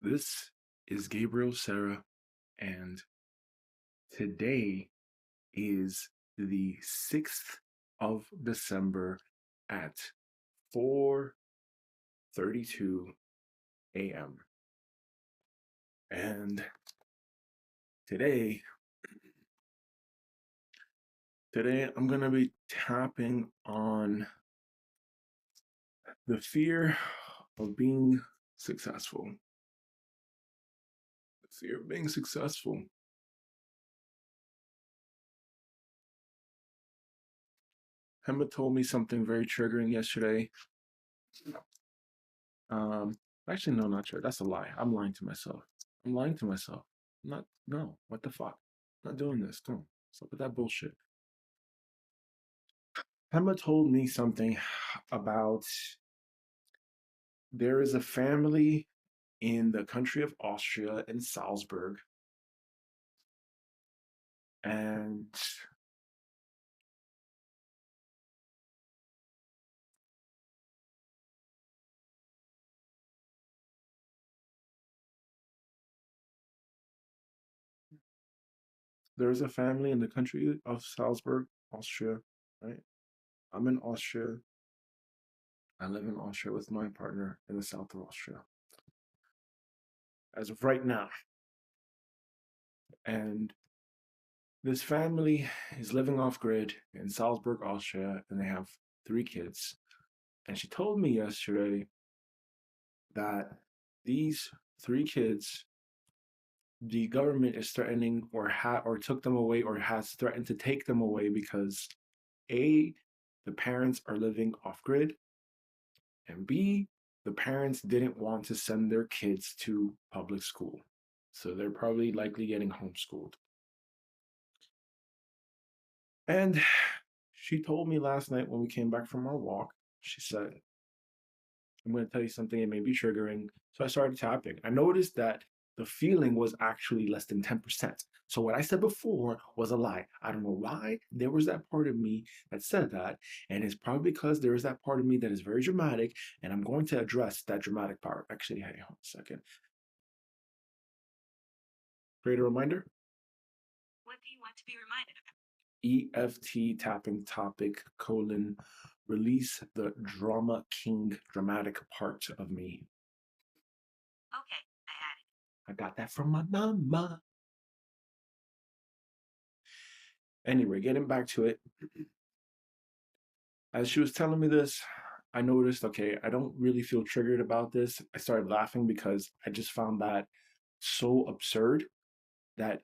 This is Gabriel Sarah, and today is the 6th of December at 4:32 a.m. And today, today I'm gonna be tapping on the fear of being successful. The fear of being successful. Emma told me something very triggering yesterday. Um, Actually, no, not true. That's a lie. I'm lying to myself. I'm lying to myself. I'm not, no, what the fuck? I'm not doing this. Come, stop with that bullshit. Emma told me something about there is a family in the country of Austria in Salzburg, and there's a family in the country of Salzburg, Austria, right? I'm in Austria. I live in Austria with my partner in the south of Austria as of right now. And this family is living off grid in Salzburg, Austria, and they have 3 kids. And she told me yesterday that these 3 kids, the government is threatening or took them away or has threatened to take them away because A, the parents are living off grid, and B, the parents didn't want to send their kids to public school. So they're probably likely getting homeschooled. And she told me last night when we came back from our walk, she said, I'm going to tell you something, it may be triggering. So I started tapping. I noticed that the feeling was actually less than 10%. So what I said before was a lie. I don't know why there was that part of me that said that. And it's probably because there is that part of me that is very dramatic. And I'm going to address that dramatic part. Actually, hang on a second. Create a reminder. What do you want to be reminded about? EFT tapping topic : release the drama king dramatic part of me. Okay, I had it. I got that from my mama. Anyway, getting back to it. As she was telling me this, I noticed, okay, I don't really feel triggered about this. I started laughing because I just found that so absurd that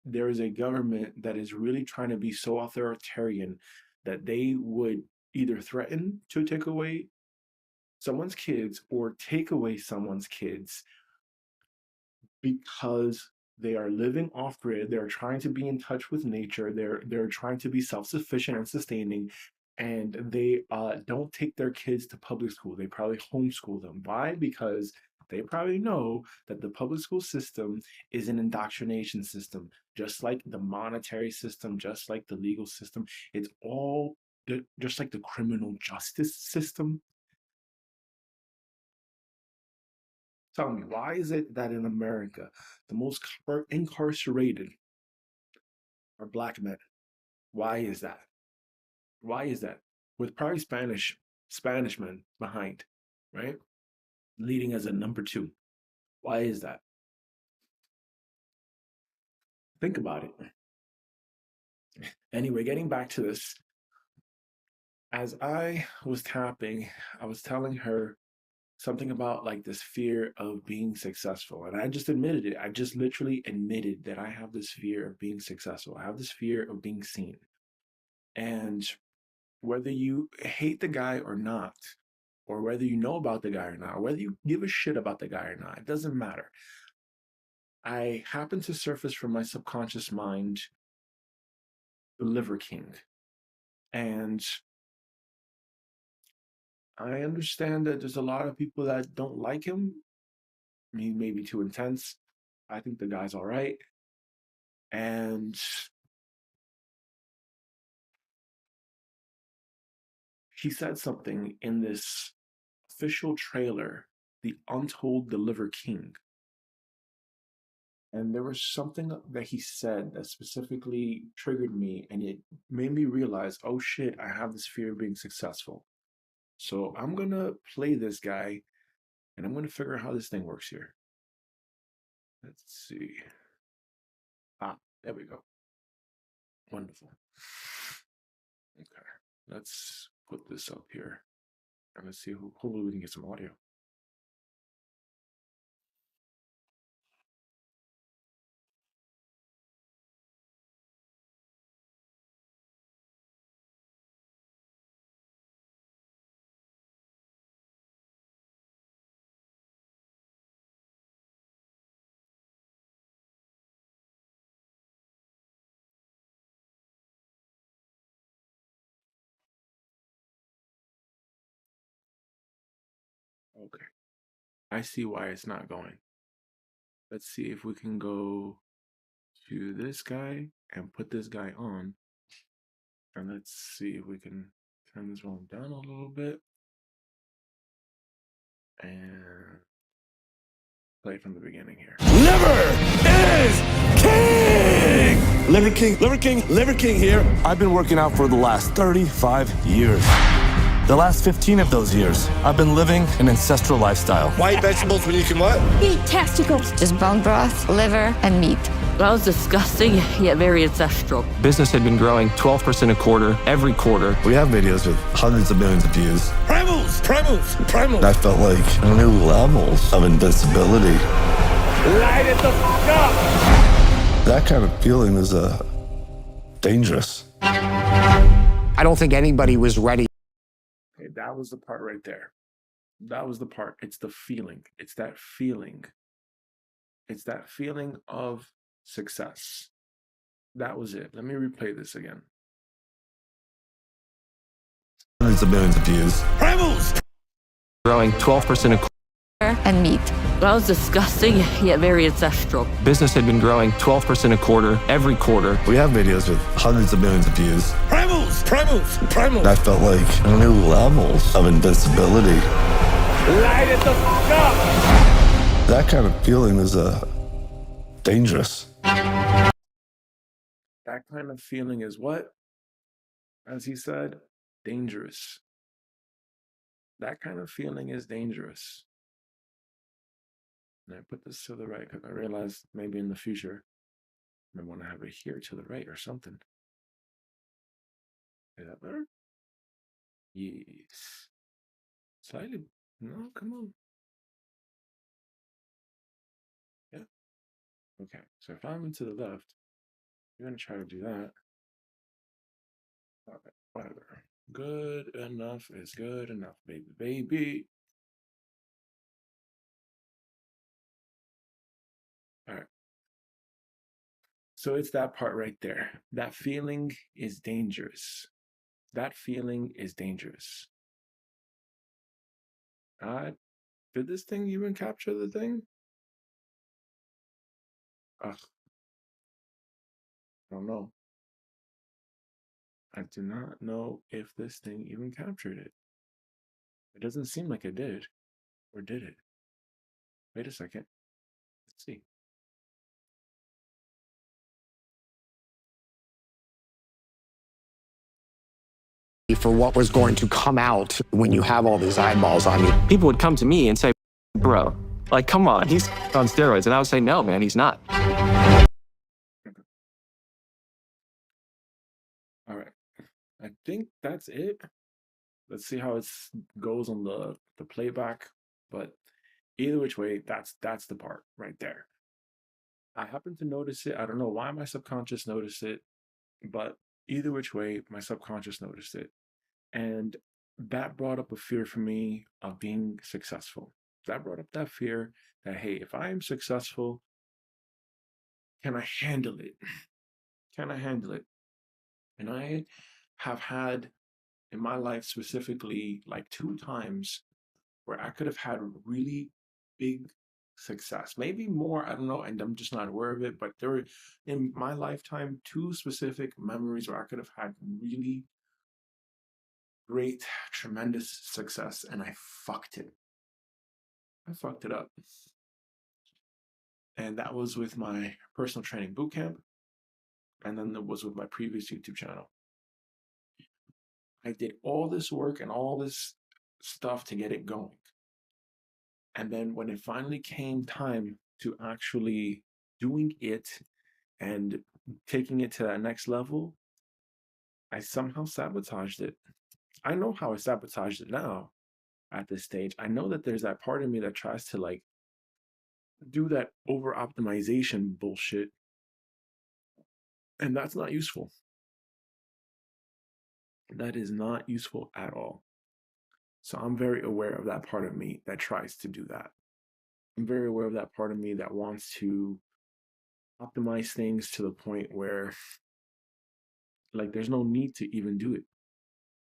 there is a government that is really trying to be so authoritarian that they would either threaten to take away someone's kids or take away someone's kids because they are living off grid, they're trying to be in touch with nature, they're trying to be self-sufficient and sustaining, and they don't take their kids to public school. They probably homeschool them. Why? Because they probably know that the public school system is an indoctrination system, just like the monetary system, just like the legal system. It's all just like the criminal justice system. Tell me, why is it that in America, the most incarcerated are Black men? Why is that? Why is that? With probably Spanish men behind, right? Leading as a number 2. Why is that? Think about it. Anyway, getting back to this, as I was tapping, I was telling her something about like this fear of being successful. And I just admitted it. I just literally admitted that I have this fear of being successful. I have this fear of being seen. And whether you hate the guy or not, or whether you know about the guy or not, or whether you give a shit about the guy or not, it doesn't matter. I happen to surface from my subconscious mind the Liver King. And I understand that there's a lot of people that don't like him. He may be too intense. I think the guy's all right. And he said something in this official trailer the untold deliver king. And there was something that he said that specifically triggered me, and it made me realize, oh shit, I have this fear of being successful. So I'm gonna play this guy, and I'm gonna figure out how this thing works here. Let's see. There we go. Wonderful. Okay, let's put this up here, and let's see. Hopefully, we can get some audio. Okay, I see why it's not going. Let's see if we can go to this guy and put this guy on. And let's see if we can turn this one down a little bit and play from the beginning here. Liver is king! Liver king, liver king, liver king here. I've been working out for the last 35 years. The last 15 of those years, I've been living an ancestral lifestyle. Why eat vegetables when you can what? Eat testicles. Just bone broth, liver, and meat. That was disgusting, yet very ancestral. Business had been growing 12% a quarter, every quarter. We have videos with hundreds of millions of views. Primals, primals, primals. I felt like new levels of invincibility. Light it the fuck up. That kind of feeling is dangerous. I don't think anybody was ready. Okay, that was the part right there. That was the part. It's the feeling. It's that feeling. It's that feeling of success. That was it. Let me replay this again. Hundreds of millions of views. Primals. Growing 12% a quarter. And meat. That was disgusting, yet very ancestral. Business had been growing 12% a quarter, every quarter. We have videos with hundreds of millions of views. Primals, primals, primals. I felt like new levels of invincibility. Light it the fuck up. That kind of feeling is dangerous. That kind of feeling is what? As he said, dangerous. That kind of feeling is dangerous. And I put this to the right because I realized maybe in the future I want to have it here to the right or something. Is that better? Yes. Slightly. No, come on. Yeah. Okay. So if I'm to the left, you're going to try to do that. Okay. Whatever. Good enough is good enough, baby. Baby. All right. So it's that part right there. That feeling is dangerous. That feeling is dangerous. Did this thing even capture the thing? Ugh. I don't know. I do not know if this thing even captured it. It doesn't seem like it did. Or did it? Wait a second. Let's see. For what was going to come out when you have all these eyeballs on you. People would come to me and say, bro, like, come on, he's on steroids. And I would say, no, man, he's not. All right. I think that's it. Let's see how it goes on the playback. But either which way, that's the part right there. I happen to notice it. I don't know why my subconscious noticed it, but either which way, my subconscious noticed it. And that brought up a fear for me of being successful. That brought up that fear that, hey, if I am successful, can I handle it? Can I handle it? And I have had in my life specifically like 2 times where I could have had really big success, maybe more, I don't know, and I'm just not aware of it, but there were in my lifetime 2 specific memories where I could have had really great, tremendous success, and I fucked it. I fucked it up. And that was with my personal training bootcamp. And then it was with my previous YouTube channel. I did all this work and all this stuff to get it going. And then when it finally came time to actually doing it and taking it to that next level, I somehow sabotaged it. I know how I sabotaged it now at this stage. I know that there's that part of me that tries to like do that over optimization bullshit. And that's not useful. That is not useful at all. So I'm very aware of that part of me that tries to do that. I'm very aware of that part of me that wants to optimize things to the point where like there's no need to even do it.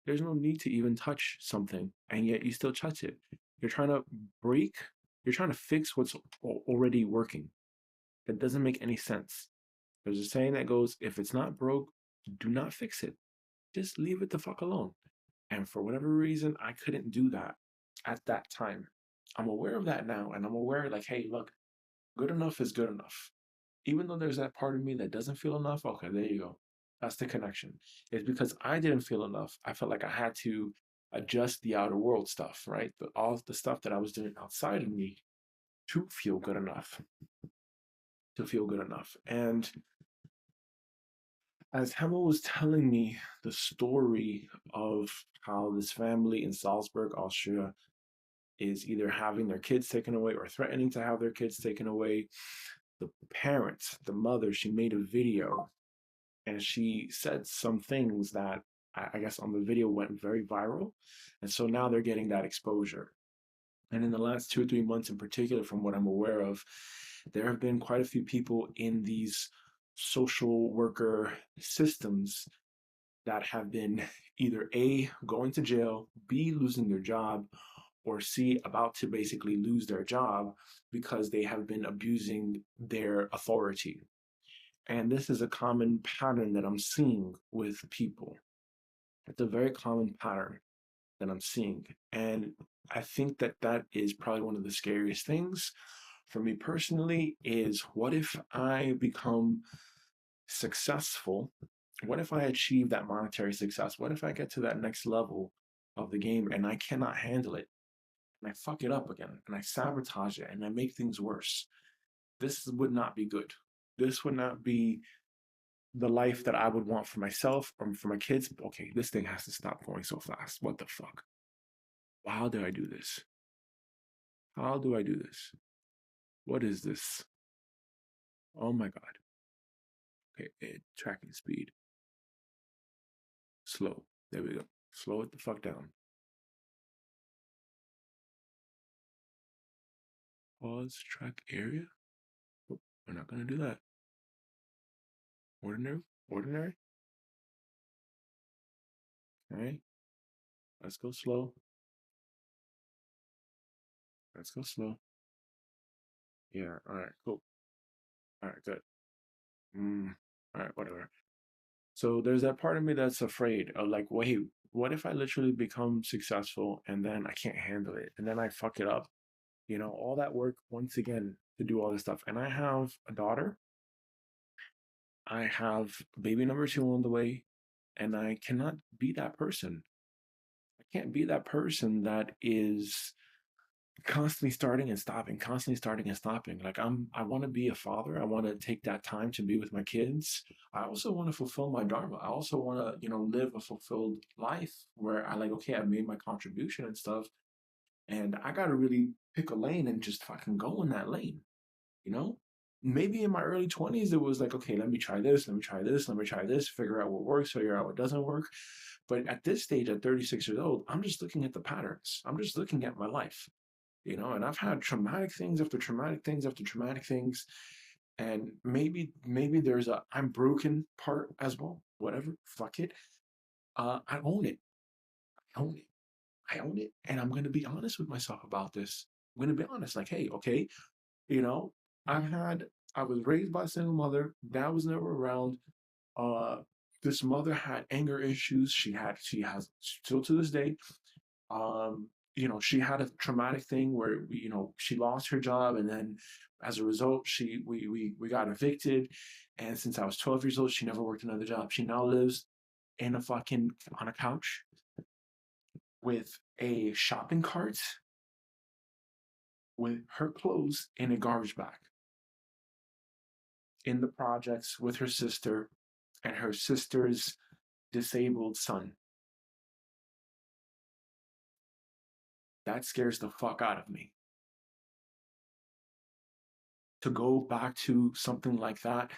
There's no need to even touch something, and yet you still touch it. You're trying to you're trying to fix what's already working. That doesn't make any sense. There's a saying that goes, if it's not broke, do not fix it. Just leave it the fuck alone. And for whatever reason, I couldn't do that at that time. I'm aware of that now, and I'm aware like, hey, look, good enough is good enough. Even though there's that part of me that doesn't feel enough, okay, there you go. That's the connection. It's because I didn't feel enough. I felt like I had to adjust the outer world stuff, right? All the stuff that I was doing outside of me to feel good enough. To feel good enough. And as Hemel was telling me the story of how this family in Salzburg, Austria, is either having their kids taken away or threatening to have their kids taken away, the parents, the mother, she made a video and she said some things that I guess on the video went very viral. And so now they're getting that exposure. And in the last 2 or 3 months in particular, from what I'm aware of, there have been quite a few people in these social worker systems that have been either A, going to jail, B, losing their job, or C, about to basically lose their job because they have been abusing their authority. And this is a common pattern that I'm seeing with people. It's a very common pattern that I'm seeing. And I think that that is probably one of the scariest things for me personally is what if I become successful? What if I achieve that monetary success? What if I get to that next level of the game and I cannot handle it? And I fuck it up again and I sabotage it and I make things worse. This would not be good. This would not be the life that I would want for myself or for my kids. Okay, this thing has to stop going so fast. What the fuck? How do I do this? How do I do this? What is this? Oh my God. Okay, tracking speed. Slow. There we go. Slow it the fuck down. Pause, track area. Oh, we're not gonna do that. Ordinary? Ordinary? Okay. Let's go slow. Let's go slow. Yeah, alright, cool. Alright, good. Alright, whatever. So there's that part of me that's afraid of like, wait, what if I literally become successful and then I can't handle it and then I fuck it up? You know, all that work once again to do all this stuff. And I have a daughter. I have baby number 2 on the way, and I cannot be that person. I can't be that person that is constantly starting and stopping, constantly starting and stopping. Like I want to be a father. I want to take that time to be with my kids. I also want to fulfill my dharma. I also want to, you know, live a fulfilled life where I like, okay, I made my contribution and stuff, and I got to really pick a lane and just fucking go in that lane, you know? Maybe in my early 20s, it was like, okay, let me try this, let me try this, let me try this, figure out what works, figure out what doesn't work. But at this stage, at 36 years old, I'm just looking at the patterns. I'm just looking at my life, you know, and I've had traumatic things after traumatic things after traumatic things. And maybe there's a I'm broken part as well. Whatever, fuck it. I own it. I own it. I own it. And I'm going to be honest with myself about this. I'm going to be honest, like, hey, okay, you know, I was raised by a single mother. Dad was never around. This mother had anger issues. She has still to this day. she had a traumatic thing where she lost her job, and then as a result, we got evicted. And since I was 12 years old, she never worked another job. She now lives on a couch with a shopping cart with her clothes in a garbage bag in the projects with her sister and her sister's disabled son. That scares the fuck out of me. To go back to something like that,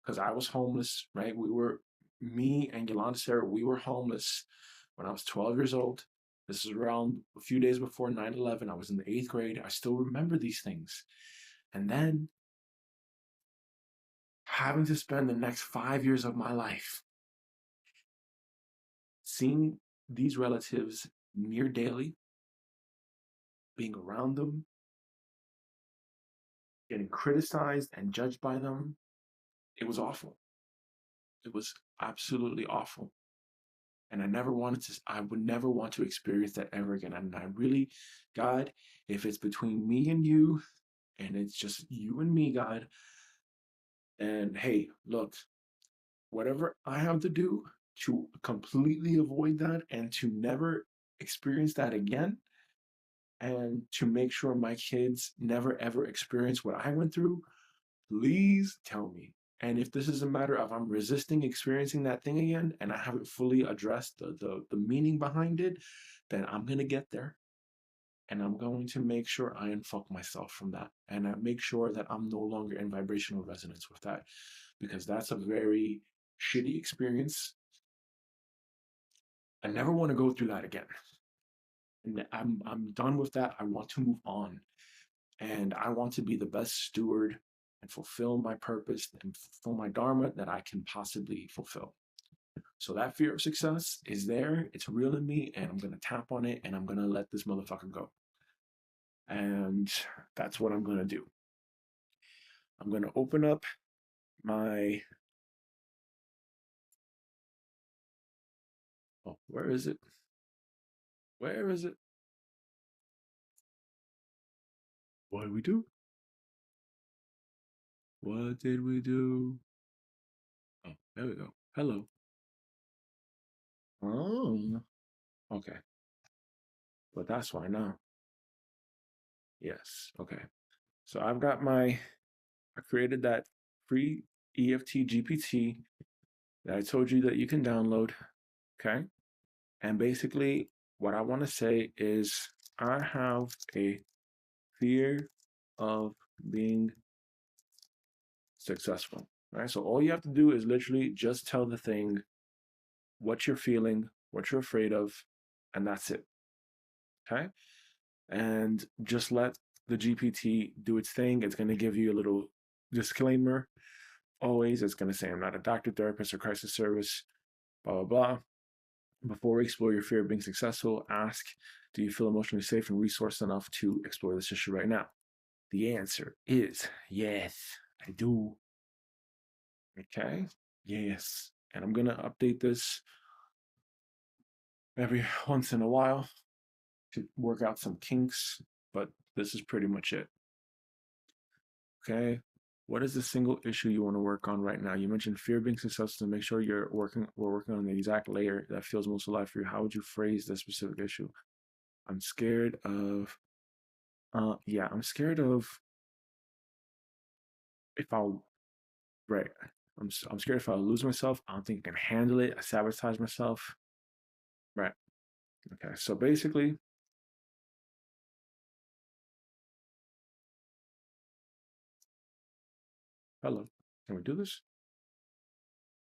because I was homeless, right? Me and Yolanda Sarah, we were homeless when I was 12 years old. This is around a few days before 9/11. I was in the 8th grade. I still remember these things. And then having to spend the next 5 years of my life seeing these relatives near daily, being around them, getting criticized and judged by them, it was awful. It was absolutely awful. And I would never want to experience that ever again. And I really, God, if it's between me and you, and it's just you and me, God, and hey, look, whatever I have to do to completely avoid that and to never experience that again, and to make sure my kids never ever experience what I went through, please tell me. And if this is a matter of I'm resisting experiencing that thing again and I haven't fully addressed the meaning behind it, then I'm going to get there. And I'm going to make sure I unfuck myself from that. And I make sure that I'm no longer in vibrational resonance with that. Because that's a very shitty experience. I never want to go through that again. And I'm done with that. I want to move on. And I want to be the best steward and fulfill my purpose and fulfill my dharma that I can possibly fulfill. So that fear of success is there. It's real in me, and I'm going to tap on it, and I'm going to let this motherfucker go. And that's what I'm going to do. I'm going to open up my... Oh, where is it? Where is it? What did we do? What did we do? Oh, there we go. Hello. Oh, okay. But that's why now. Yes, okay. So I created that free EFT GPT that I told you that you can download, okay? And basically, what I want to say is I have a fear of being successful, right? So all you have to do is literally just tell the thing what you're feeling, what you're afraid of, and that's it, okay? And just let the GPT do its thing. It's going to give you a little disclaimer. Always, it's going to say, I'm not a doctor, therapist, or crisis service, blah, blah, blah. Before we explore your fear of being successful, ask, do you feel emotionally safe and resourced enough to explore this issue right now? The answer is yes, I do. Okay, yes. And I'm going to update this every once in a while to work out some kinks, but this is pretty much it. Okay, what is the single issue you want to work on right now? You mentioned fear of being successful. To make sure we're working on the exact layer that feels most alive for you. How would you phrase this specific issue? I'm scared of, I'm scared of if I'll, right. I'm scared if I'll lose myself. I don't think I can handle it. I sabotage myself. Right. Okay, so basically, hello, can we do this?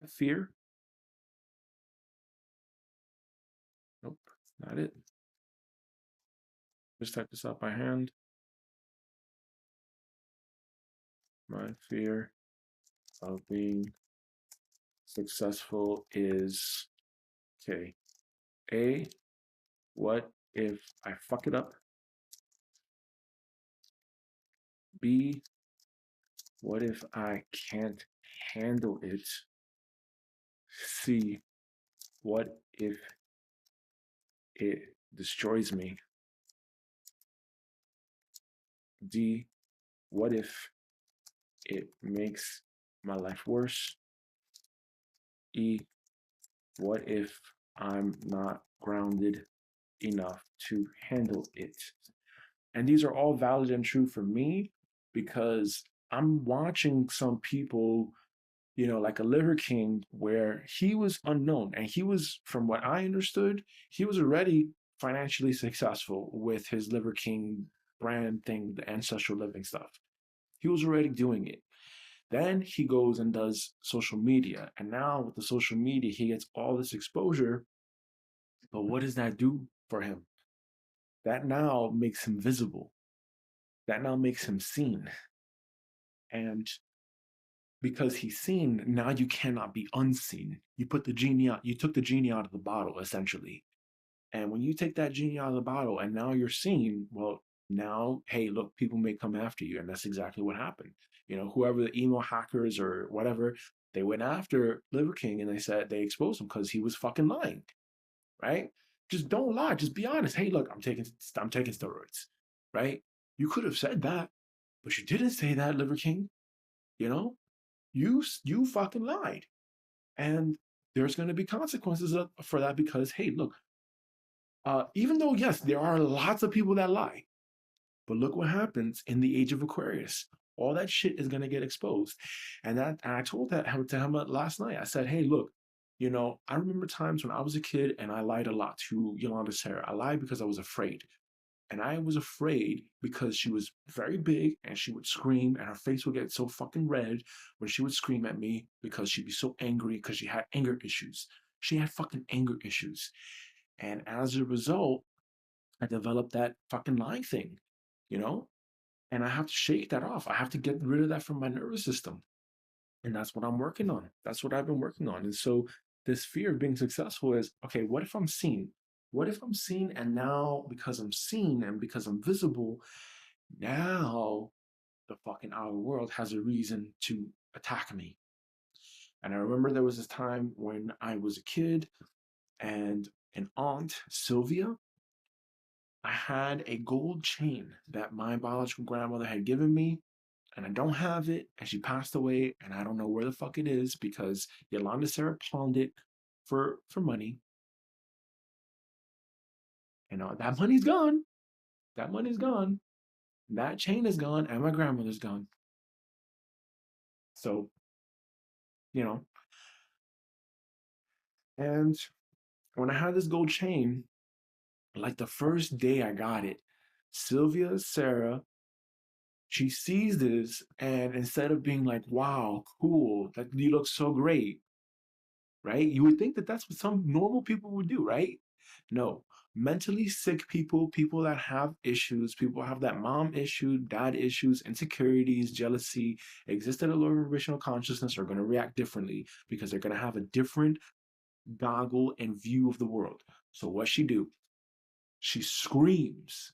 Fear? Nope, not it. Just type this out by hand. My fear of being successful is, okay, A, what if I fuck it up? B, what if I can't handle it? C, what if it destroys me? D, what if it makes my life worse? E, what if I'm not grounded enough to handle it? And these are all valid and true for me because I'm watching some people, like a Liver King, where he was unknown. And he was, from what I understood, he was already financially successful with his Liver King brand thing, the ancestral living stuff. He was already doing it. Then he goes and does social media. And now with the social media, he gets all this exposure. But what does that do for him? That now makes him visible. That now makes him seen. And because he's seen, now you cannot be unseen. You took the genie out of the bottle, essentially. And when you take that genie out of the bottle and now you're seen, well, now, hey, look, people may come after you. And that's exactly what happened. Whoever the email hackers or whatever, they went after Liver King and they exposed him because he was fucking lying, right? Just don't lie. Just be honest. Hey, look, I'm taking steroids, right? You could have said that, but you didn't say that, Liver King. You fucking lied. And there's going to be consequences for that because, hey, look, even though, yes, there are lots of people that lie, but look what happens in the age of Aquarius. All that shit is going to get exposed. And I told that to him last night. I said, hey, look, I remember times when I was a kid and I lied a lot to Yolanda Sarah. I lied because I was afraid. And I was afraid because she was very big and she would scream and her face would get so fucking red when she would scream at me because she'd be so angry because she had anger issues. She had fucking anger issues. And as a result, I developed that fucking lying thing, And I have to shake that off. I have to get rid of that from my nervous system. And that's what I'm working on. That's what I've been working on. And so this fear of being successful is, okay, what if I'm seen? What if I'm seen and now because I'm seen and because I'm visible, now the fucking outer world has a reason to attack me? And I remember there was this time when I was a kid and an aunt, Sylvia, I had a gold chain that my biological grandmother had given me, and I don't have it, and she passed away, and I don't know where the fuck it is because Yolanda Sarah pawned it for money. And that money's gone. That money's gone. That chain is gone, and my grandmother's gone. So, and when I had this gold chain, like the first day I got it, Sylvia Sarah, she sees this, and instead of being like, wow, cool, that you look so great, right? You would think that that's what some normal people would do, right? No, mentally sick people that have issues, people have that mom issue, dad issues, insecurities, jealousy, exist at a lower vibrational consciousness are going to react differently because they're going to have a different goggle and view of the world. So what she do? She screams.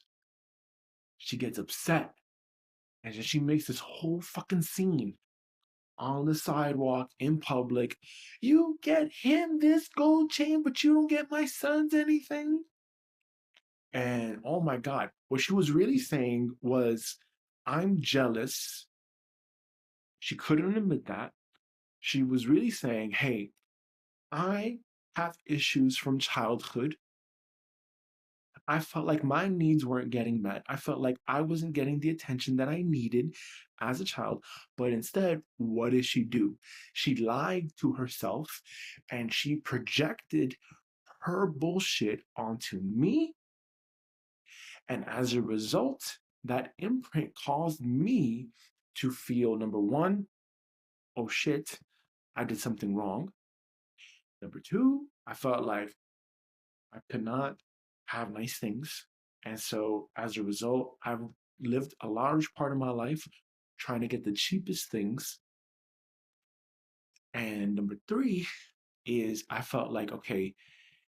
She gets upset. And then she makes this whole fucking scene on the sidewalk in public. You get him this gold chain, but you don't get my sons anything. And oh my God, what she was really saying was, I'm jealous. She couldn't admit that. She was really saying, hey, I have issues from childhood. I felt like my needs weren't getting met. I felt like I wasn't getting the attention that I needed as a child. But instead, what did she do? She lied to herself and she projected her bullshit onto me. And as a result, that imprint caused me to feel, number one, oh shit, I did something wrong. Number two, I felt like I could not have nice things. And so as a result, I've lived a large part of my life trying to get the cheapest things. And number three is I felt like, okay,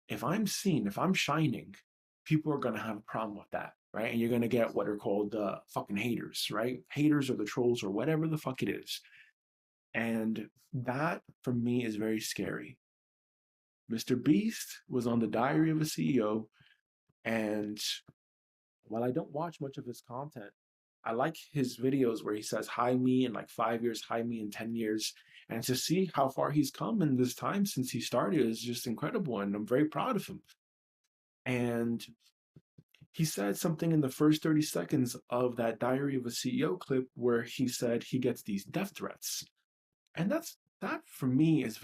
if I'm seen, if I'm shining, people are going to have a problem with that, right? And you're going to get what are called fucking haters, right? Haters or the trolls or whatever the fuck it is. And that for me is very scary. Mr. Beast was on the Diary of a CEO, and while I don't watch much of his content, I like his videos where he says hi me in like 5 years, hi me in 10 years. And to see how far he's come in this time since he started is just incredible. And I'm very proud of him. And he said something in the first 30 seconds of that Diary of a CEO clip where he said he gets these death threats. And that for me is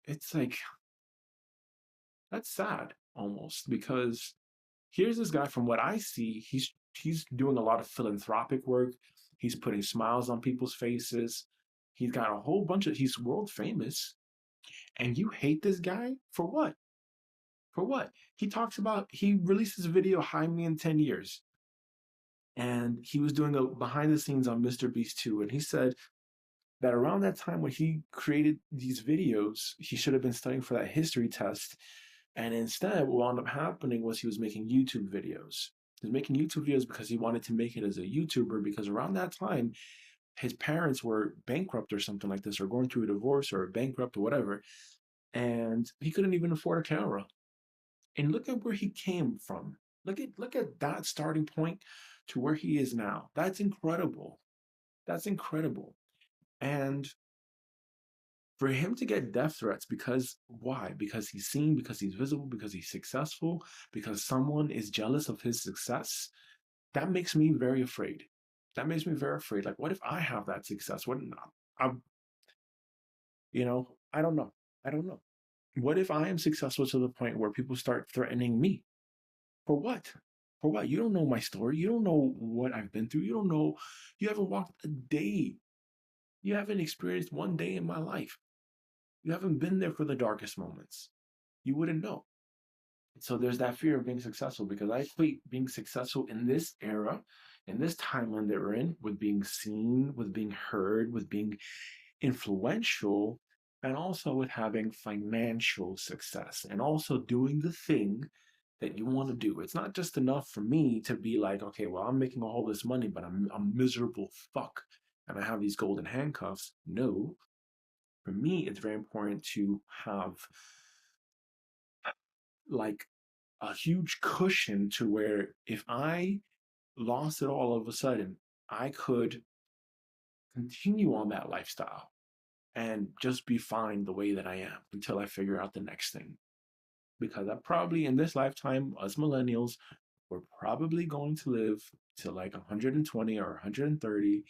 it's like, that's sad almost, because here's this guy, from what I see, he's doing a lot of philanthropic work. He's putting smiles on people's faces. He's got a whole bunch of, he's world famous. And you hate this guy for what? For what? He released this video, Hi Me in 10 Years. And he was doing a behind the scenes on Mr. Beast 2. And he said that around that time when he created these videos, he should have been studying for that history test. And instead, what wound up happening was he was making YouTube videos. He was making YouTube videos because he wanted to make it as a YouTuber, because around that time, his parents were bankrupt or something like this, or going through a divorce or bankrupt or whatever. And he couldn't even afford a camera. And look at where he came from. Look at that starting point to where he is now. That's incredible. That's incredible. And for him to get death threats, because why? Because he's seen, because he's visible, because he's successful, because someone is jealous of his success, that makes me very afraid. That makes me very afraid. Like, what if I have that success? I'm, I don't know. I don't know. What if I am successful to the point where people start threatening me? For what? For what? You don't know my story. You don't know what I've been through. You don't know. You haven't walked a day. You haven't experienced one day in my life. You haven't been there for the darkest moments. You wouldn't know. So there's that fear of being successful, because I equate being successful in this era, in this timeline that we're in, with being seen, with being heard, with being influential, and also with having financial success, and also doing the thing that you want to do. It's not just enough for me to be like, okay, well, I'm making all this money, but I'm a miserable fuck, and I have these golden handcuffs. No. For me, it's very important to have like a huge cushion to where if I lost it all of a sudden, I could continue on that lifestyle and just be fine the way that I am until I figure out the next thing. Because I probably, in this lifetime, us millennials, we're probably going to live to like 120 or 130,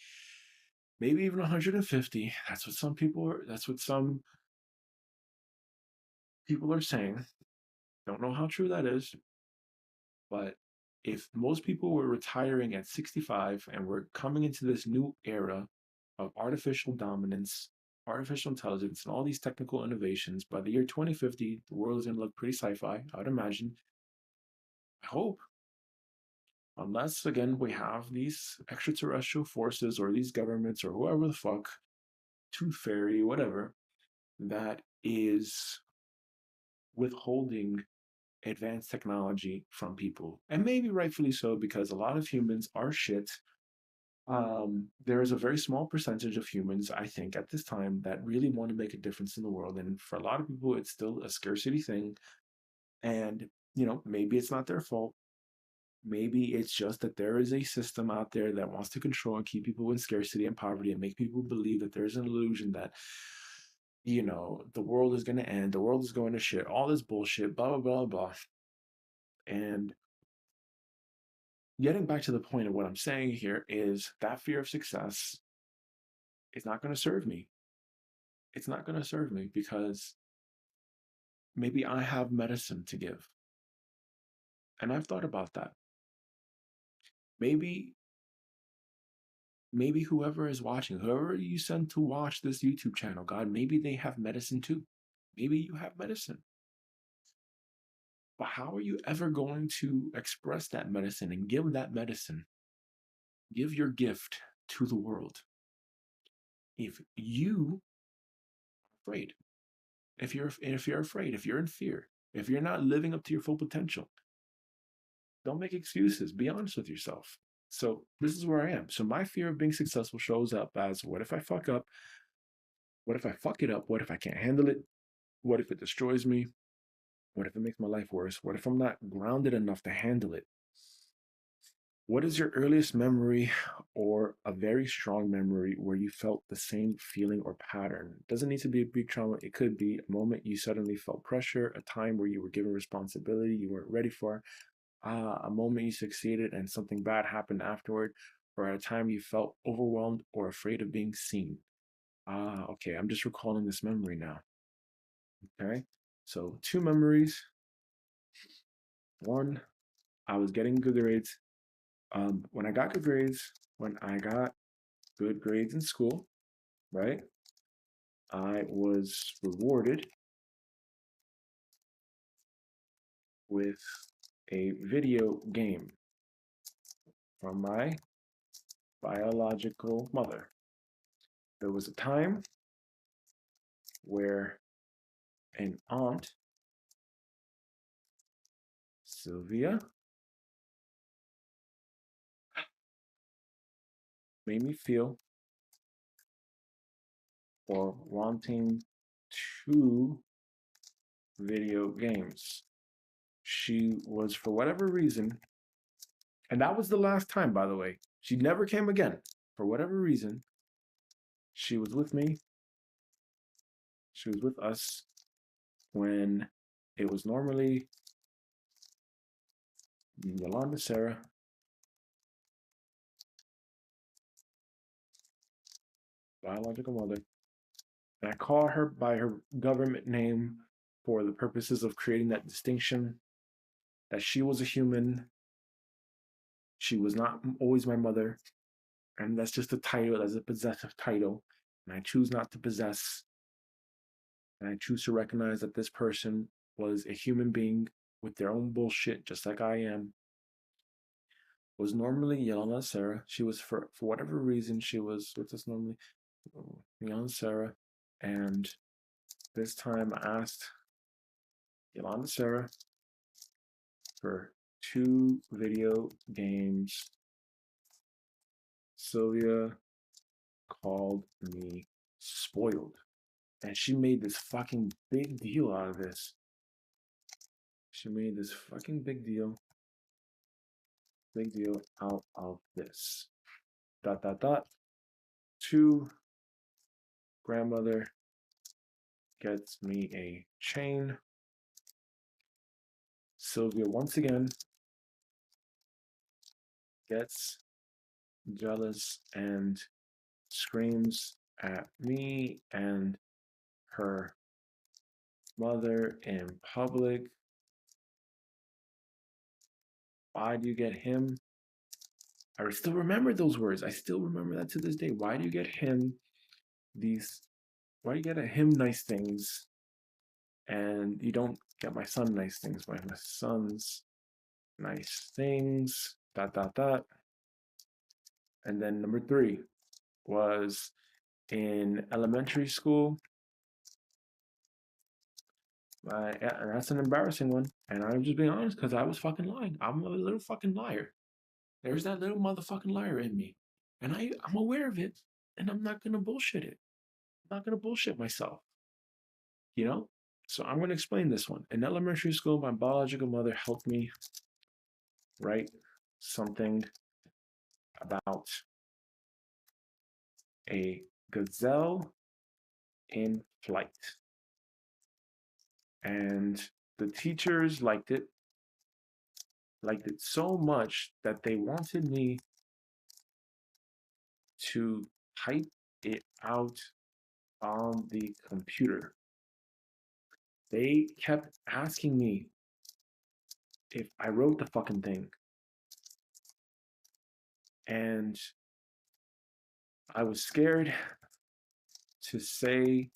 maybe even 150. That's what some people are saying. Don't know how true that is. But if most people were retiring at 65 and we're coming into this new era of artificial dominance, artificial intelligence, and all these technical innovations, by the year 2050, the world is going to look pretty sci-fi, I would imagine. I hope. Unless, again, we have these extraterrestrial forces or these governments or whoever the fuck, tooth fairy, whatever, that is withholding advanced technology from people. And maybe rightfully so, because a lot of humans are shit. There is a very small percentage of humans, I think, at this time that really want to make a difference in the world. And for a lot of people, it's still a scarcity thing. And, maybe it's not their fault. Maybe it's just that there is a system out there that wants to control and keep people in scarcity and poverty and make people believe that there's an illusion that, the world is going to end, the world is going to shit, all this bullshit, blah, blah, blah, blah. And getting back to the point of what I'm saying here is that fear of success is not going to serve me. It's not going to serve me, because maybe I have medicine to give. And I've thought about that. Maybe whoever is watching, whoever you send to watch this YouTube channel, God, maybe they have medicine too. Maybe you have medicine. But how are you ever going to express that medicine and give that medicine, give your gift to the world, if you are afraid? If you're afraid, if you're in fear, if you're not living up to your full potential, don't make excuses. Be honest with yourself. So this is where I am. So my fear of being successful shows up as, what if I fuck up? What if I fuck it up? What if I can't handle it? What if it destroys me? What if it makes my life worse? What if I'm not grounded enough to handle it? What is your earliest memory or a very strong memory where you felt the same feeling or pattern? It doesn't need to be a big trauma. It could be a moment you suddenly felt pressure, a time where you were given responsibility you weren't ready for, a moment you succeeded and something bad happened afterward, or a time you felt overwhelmed or afraid of being seen. Okay, I'm just recalling this memory now. Okay, so 2 memories. One, I was getting good grades. When I got good grades, when I got good grades in school, right? I was rewarded with a video game from my biological mother. There was a time where an aunt, Sylvia, made me feel for wanting 2 video games. She was, for whatever reason, and that was the last time, by the way. She never came again. For whatever reason, she was with me. She was with us when it was normally Yolanda Sarah, biological mother. And I call her by her government name for the purposes of creating that distinction that she was a human. She was not always my mother. And that's just a title, that's a possessive title. And I choose not to possess. And I choose to recognize that this person was a human being with their own bullshit, just like I am. Was normally Yolanda Sarah. She was, for whatever reason, she was with us normally, Yolanda Sarah. And this time I asked Yolanda Sarah for 2 video games. Sylvia called me spoiled. And she made this fucking big deal out of this. She made this fucking big deal out of this. ... 2, grandmother gets me a chain. Sylvia once again gets jealous and screams at me and her mother in public. Why do you get him? I still remember those words. I still remember that to this day. Why do you get him why do you get him nice things and you don't get my son nice things? My son's nice things, ... And then number 3 was in elementary school. And that's an embarrassing one. And I'm just being honest because I was fucking lying. I'm a little fucking liar. There's that little motherfucking liar in me. And I'm aware of it. And I'm not going to bullshit it. I'm not going to bullshit myself. You know? So I'm going to explain this one. In elementary school, my biological mother helped me write something about a gazelle in flight. And the teachers liked it so much that they wanted me to type it out on the computer. They kept asking me if I wrote the fucking thing. And I was scared to say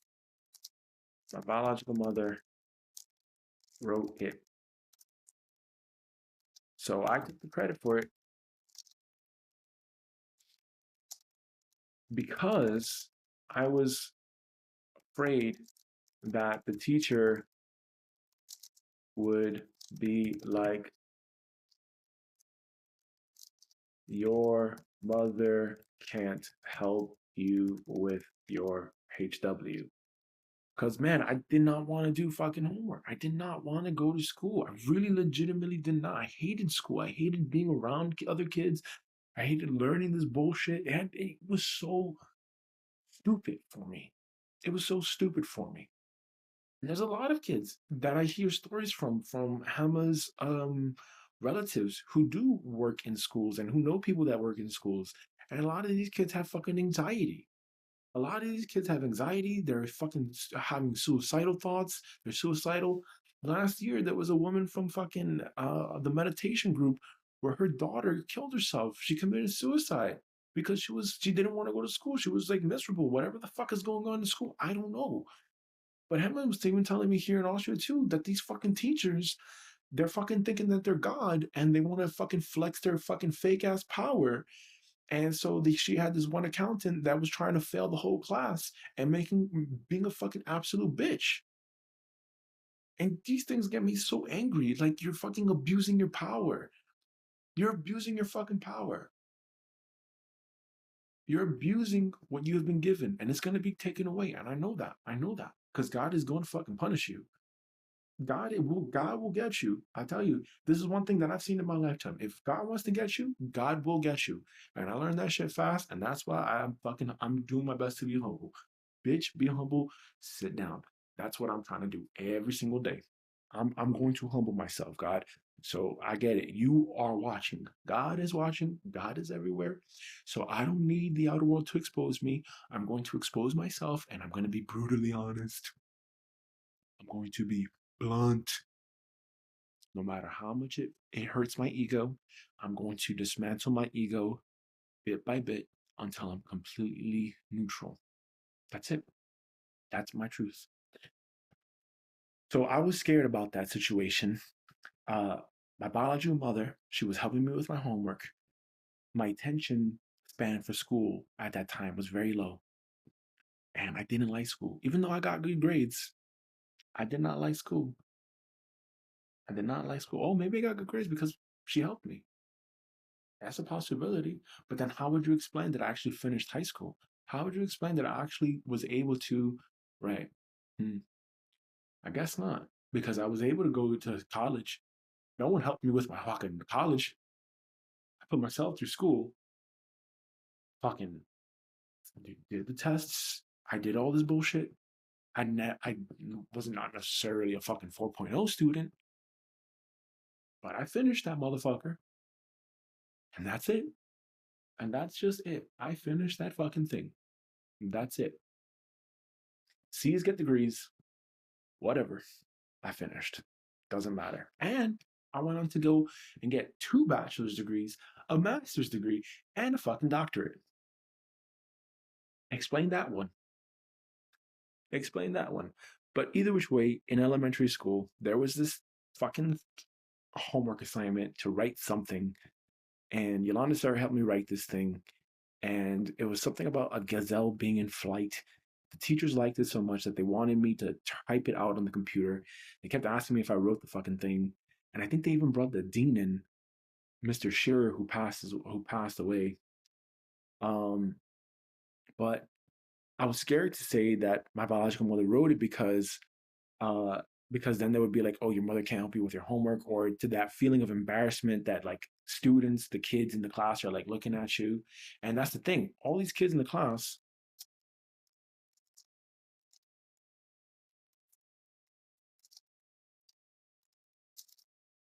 my biological mother wrote it. So I took the credit for it because I was afraid that the teacher would be like, your mother can't help you with your HW. Because, man, I did not want to do fucking homework. I did not want to go to school. I really legitimately did not. I hated school. I hated being around other kids. I hated learning this bullshit. It was so stupid for me. It was so stupid for me. And there's a lot of kids that I hear stories from Hama's relatives who do work in schools and who know people that work in schools. And a lot of these kids have fucking anxiety. A lot of these kids have anxiety. They're fucking having suicidal thoughts. They're suicidal. Last year, there was a woman from fucking the meditation group where her daughter killed herself. She committed suicide because she didn't want to go to school. She was like miserable. Whatever the fuck is going on in school, I don't know. But Hemlin was even telling me here in Austria too that these fucking teachers, they're fucking thinking that they're God and they want to fucking flex their fucking fake ass power. And so she had this one accountant that was trying to fail the whole class and being a fucking absolute bitch. And these things get me so angry. Like, you're fucking abusing your power. You're abusing your fucking power. You're abusing what you have been given, and it's going to be taken away. And I know that. I know that. Because God is going to fucking punish you. God will get you. I tell you, this is one thing that I've seen in my lifetime. If God wants to get you, God will get you. And I learned that shit fast, and that's why I'm doing my best to be humble. Bitch, be humble, sit down. That's what I'm trying to do every single day. I'm going to humble myself, God. So I get it. You are watching. God is watching. God is everywhere. So I don't need the outer world to expose me. I'm going to expose myself, and I'm going to be brutally honest. I'm going to be blunt. No matter how much it hurts my ego, I'm going to dismantle my ego bit by bit until I'm completely neutral. That's it. That's my truth. So I was scared about that situation. My biological mother, she was helping me with my homework. My attention span for school at that time was very low. And I didn't like school. Even though I got good grades, I did not like school. I did not like school. Oh, maybe I got good grades because she helped me. That's a possibility. But then how would you explain that I actually finished high school? How would you explain that I actually was able to, right? I guess not. Because I was able to go to college. No one helped me with my fucking college. I put myself through school. Fucking did the tests. I did all this bullshit. I was not necessarily a fucking 4.0 student, but I finished that motherfucker. And that's it. And that's just it. I finished that fucking thing. And that's it. C's get degrees. Whatever. I finished. Doesn't matter. And I went on to go and get 2 bachelor's degrees, a master's degree, and a fucking doctorate. Explain that one. Explain that one. But either which way, in elementary school, there was this fucking homework assignment to write something. And Yolanda Sarah helped me write this thing. And it was something about a gazelle being in flight. The teachers liked it so much that they wanted me to type it out on the computer. They kept asking me if I wrote the fucking thing. And I think they even brought the dean in, Mr. Shearer, who passed away. But I was scared to say that my biological mother wrote it because then they would be like, oh, your mother can't help you with your homework, or to that feeling of embarrassment that like students, the kids in the class are like looking at you. And that's the thing. All these kids in the class,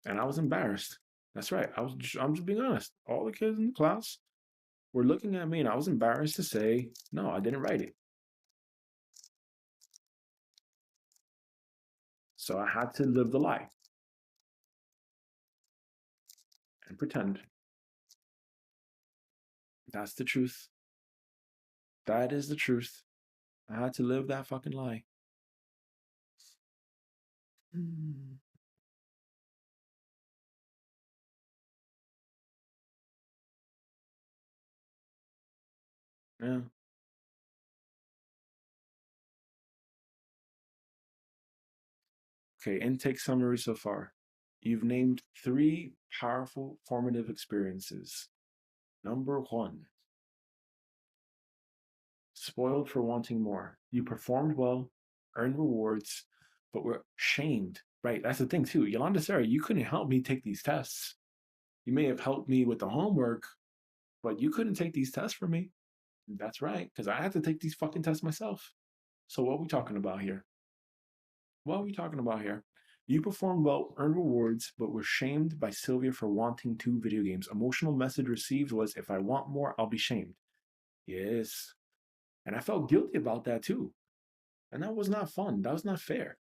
and I was embarrassed. That's right. I'm just being honest. All the kids in the class were looking at me, and I was embarrassed to say, no, I didn't write it. So I had to live the lie and pretend. That's the truth. That is the truth. I had to live that fucking lie. Yeah. Okay, intake summary so far. You've named 3 powerful formative experiences. Number 1, spoiled for wanting more. You performed well, earn rewards, but we're shamed, right? That's the thing too. Yolanda Sarah, you couldn't help me take these tests. You may have helped me with the homework, but you couldn't take these tests for me. That's right, because I had to take these fucking tests myself. So what are we talking about here? What are we talking about here? You performed well, earned rewards, but were shamed by Sylvia for wanting 2 video games. Emotional message received was, if I want more, I'll be shamed. Yes. And I felt guilty about that too. And that was not fun. That was not fair.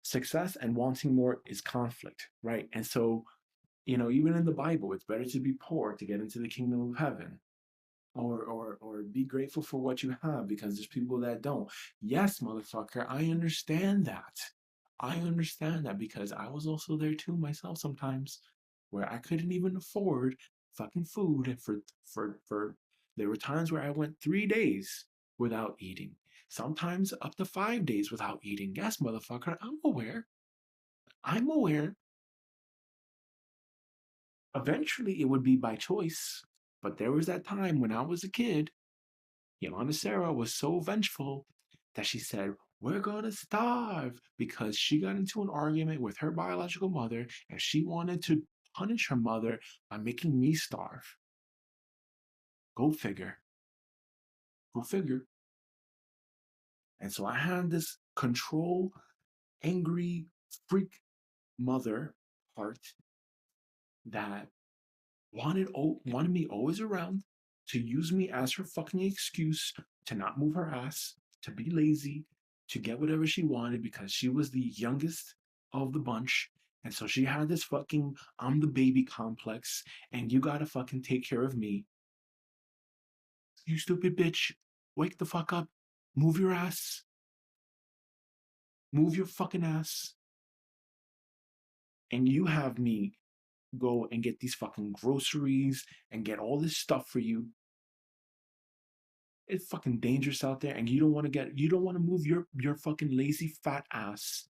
Success and wanting more is conflict, right? And so, even in the Bible, it's better to be poor to get into the kingdom of heaven. Or be grateful for what you have, because there's people that don't. Yes, motherfucker, I understand that. I understand that, because I was also there too myself sometimes, where I couldn't even afford fucking food, and for there were times where I went 3 days without eating. Sometimes up to 5 days without eating. Yes, motherfucker, I'm aware. I'm aware. Eventually it would be by choice. But there was that time when I was a kid, Yolanda Sarah was so vengeful that she said, we're going to starve, because she got into an argument with her biological mother and she wanted to punish her mother by making me starve. Go figure. Go figure. And so I had this control, angry, freak mother heart that wanted me always around, to use me as her fucking excuse to not move her ass, to be lazy, to get whatever she wanted, because she was the youngest of the bunch. And so she had this fucking I'm the baby complex, and you gotta fucking take care of me. You stupid bitch. Wake the fuck up. Move your ass. Move your fucking ass. And you have me go and get these fucking groceries and get all this stuff for you. It's fucking dangerous out there, and you don't want to move your fucking lazy fat ass.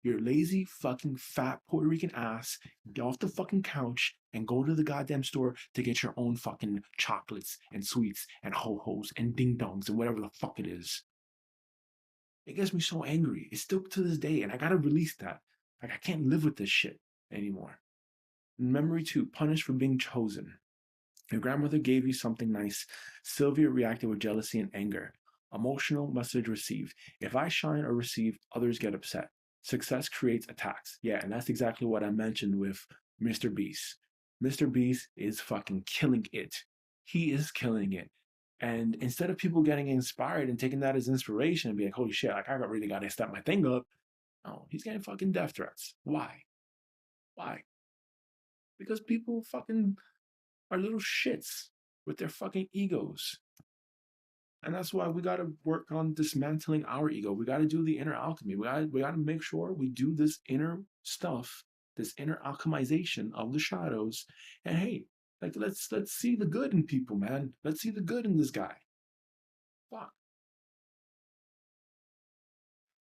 Your lazy fucking fat Puerto Rican ass, get off the fucking couch and go to the goddamn store to get your own fucking chocolates and sweets and ho-hos and ding-dongs and whatever the fuck it is. It gets me so angry. It's still to this day, and I gotta release that. Like, I can't live with this shit anymore. Memory 2, punished for being chosen. Your grandmother gave you something nice. Sylvia reacted with jealousy and anger. Emotional message received. If I shine or receive, others get upset. Success creates attacks. Yeah, and that's exactly what I mentioned with Mr. Beast. Mr. Beast is fucking killing it. He is killing it. And instead of people getting inspired and taking that as inspiration and being like, holy shit, like I really gotta step my thing up. No, he's getting fucking death threats. Why? Why? Because people fucking are little shits with their fucking egos. And that's why we got to work on dismantling our ego. We got to do the inner alchemy. We got to make sure we do this inner stuff, this inner alchemization of the shadows. And hey, like let's see the good in people, man. Let's see the good in this guy. Fuck.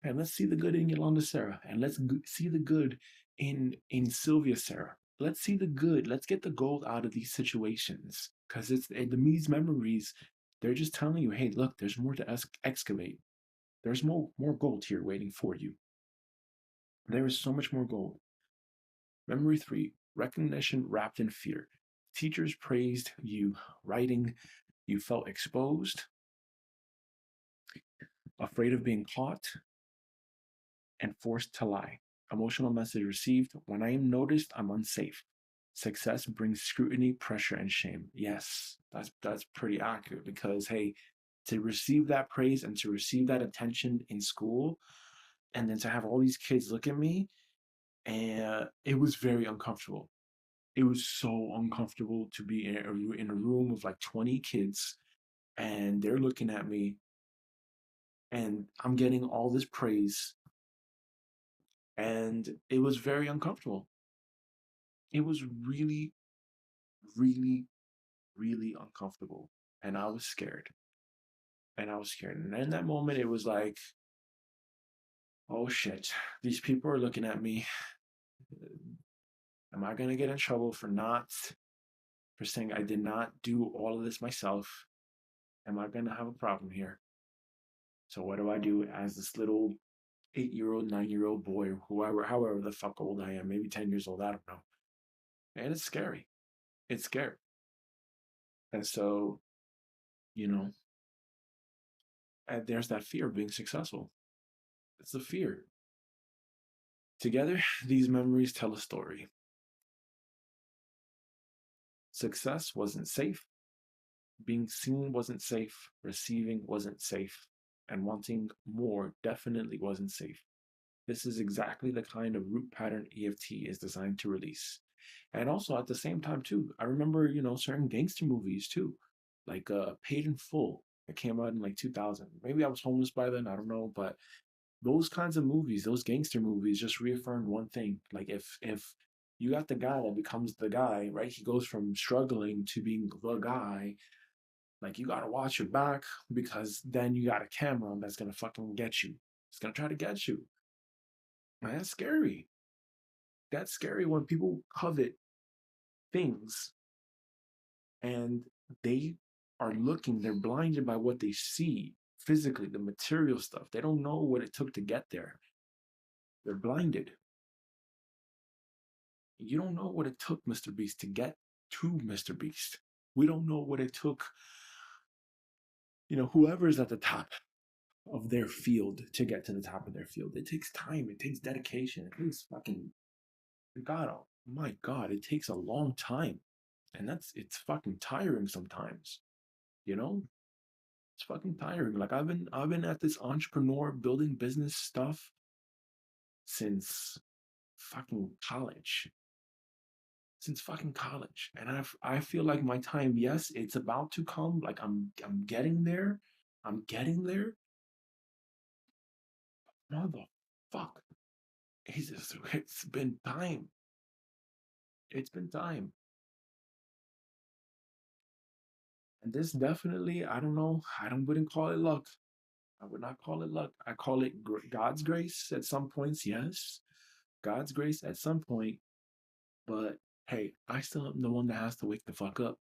And let's see the good in Yolanda Sarah. And let's see the good in Sylvia Sarah. Let's see the good. Let's get the gold out of these situations. Because these memories, they're just telling you, hey, look, there's more to excavate. There's more gold here waiting for you. There is so much more gold. Memory 3, recognition wrapped in fear. Teachers praised you. Writing, you felt exposed, afraid of being caught, and forced to lie. Emotional message received. When I am noticed, I'm unsafe. Success brings scrutiny, pressure, and shame. Yes, that's pretty accurate, because hey, to receive that praise and to receive that attention in school, and then to have all these kids look at me, and it was very uncomfortable. It was so uncomfortable to be in a room of like 20 kids, and they're looking at me, and I'm getting all this praise, and it was very uncomfortable. It was really, really, really uncomfortable, and I was scared. And in that moment, it was like, oh shit, these people are looking at me. Am I gonna get in trouble for saying I did not do all of this myself? Am I gonna have a problem here? So what do I do as this little 8-year-old, 9-year-old boy, or however the fuck old I am, maybe 10 years old, I don't know. And it's scary. It's scary. And so, you know, and there's that fear of being successful. It's the fear. Together, these memories tell a story. Success wasn't safe. Being seen wasn't safe. Receiving wasn't safe. And wanting more definitely wasn't safe. This is exactly the kind of root pattern EFT is designed to release. And also at the same time too, I remember, certain gangster movies too, like Paid in Full. It came out in like 2000. Maybe I was homeless by then, I don't know, but those kinds of movies, those gangster movies just reaffirmed one thing. Like if you got the guy that becomes the guy, right? He goes from struggling to being the guy. Like you gotta watch your back because then you got a camera that's gonna fucking get you. It's gonna try to get you. Man, that's scary. That's scary when people covet things and they are looking, they're blinded by what they see physically, the material stuff. They don't know what it took to get there. They're blinded. You don't know what it took, Mr. Beast, to get to Mr. Beast. We don't know what it took, whoever's at the top of their field to get to the top of their field. It takes time. It takes dedication. It takes fucking, God, oh my God, it takes a long time. And it's fucking tiring sometimes, It's fucking tiring. Like I've been at this entrepreneur building business stuff since fucking college. And I feel like my time, yes, it's about to come. Like I'm getting there. I'm getting there. Motherfuck. It's been time. It's been time. And this definitely, I don't know, wouldn't call it luck. I would not call it luck. I call it God's grace at some points, yes. God's grace at some point. But hey, I still am the one that has to wake the fuck up.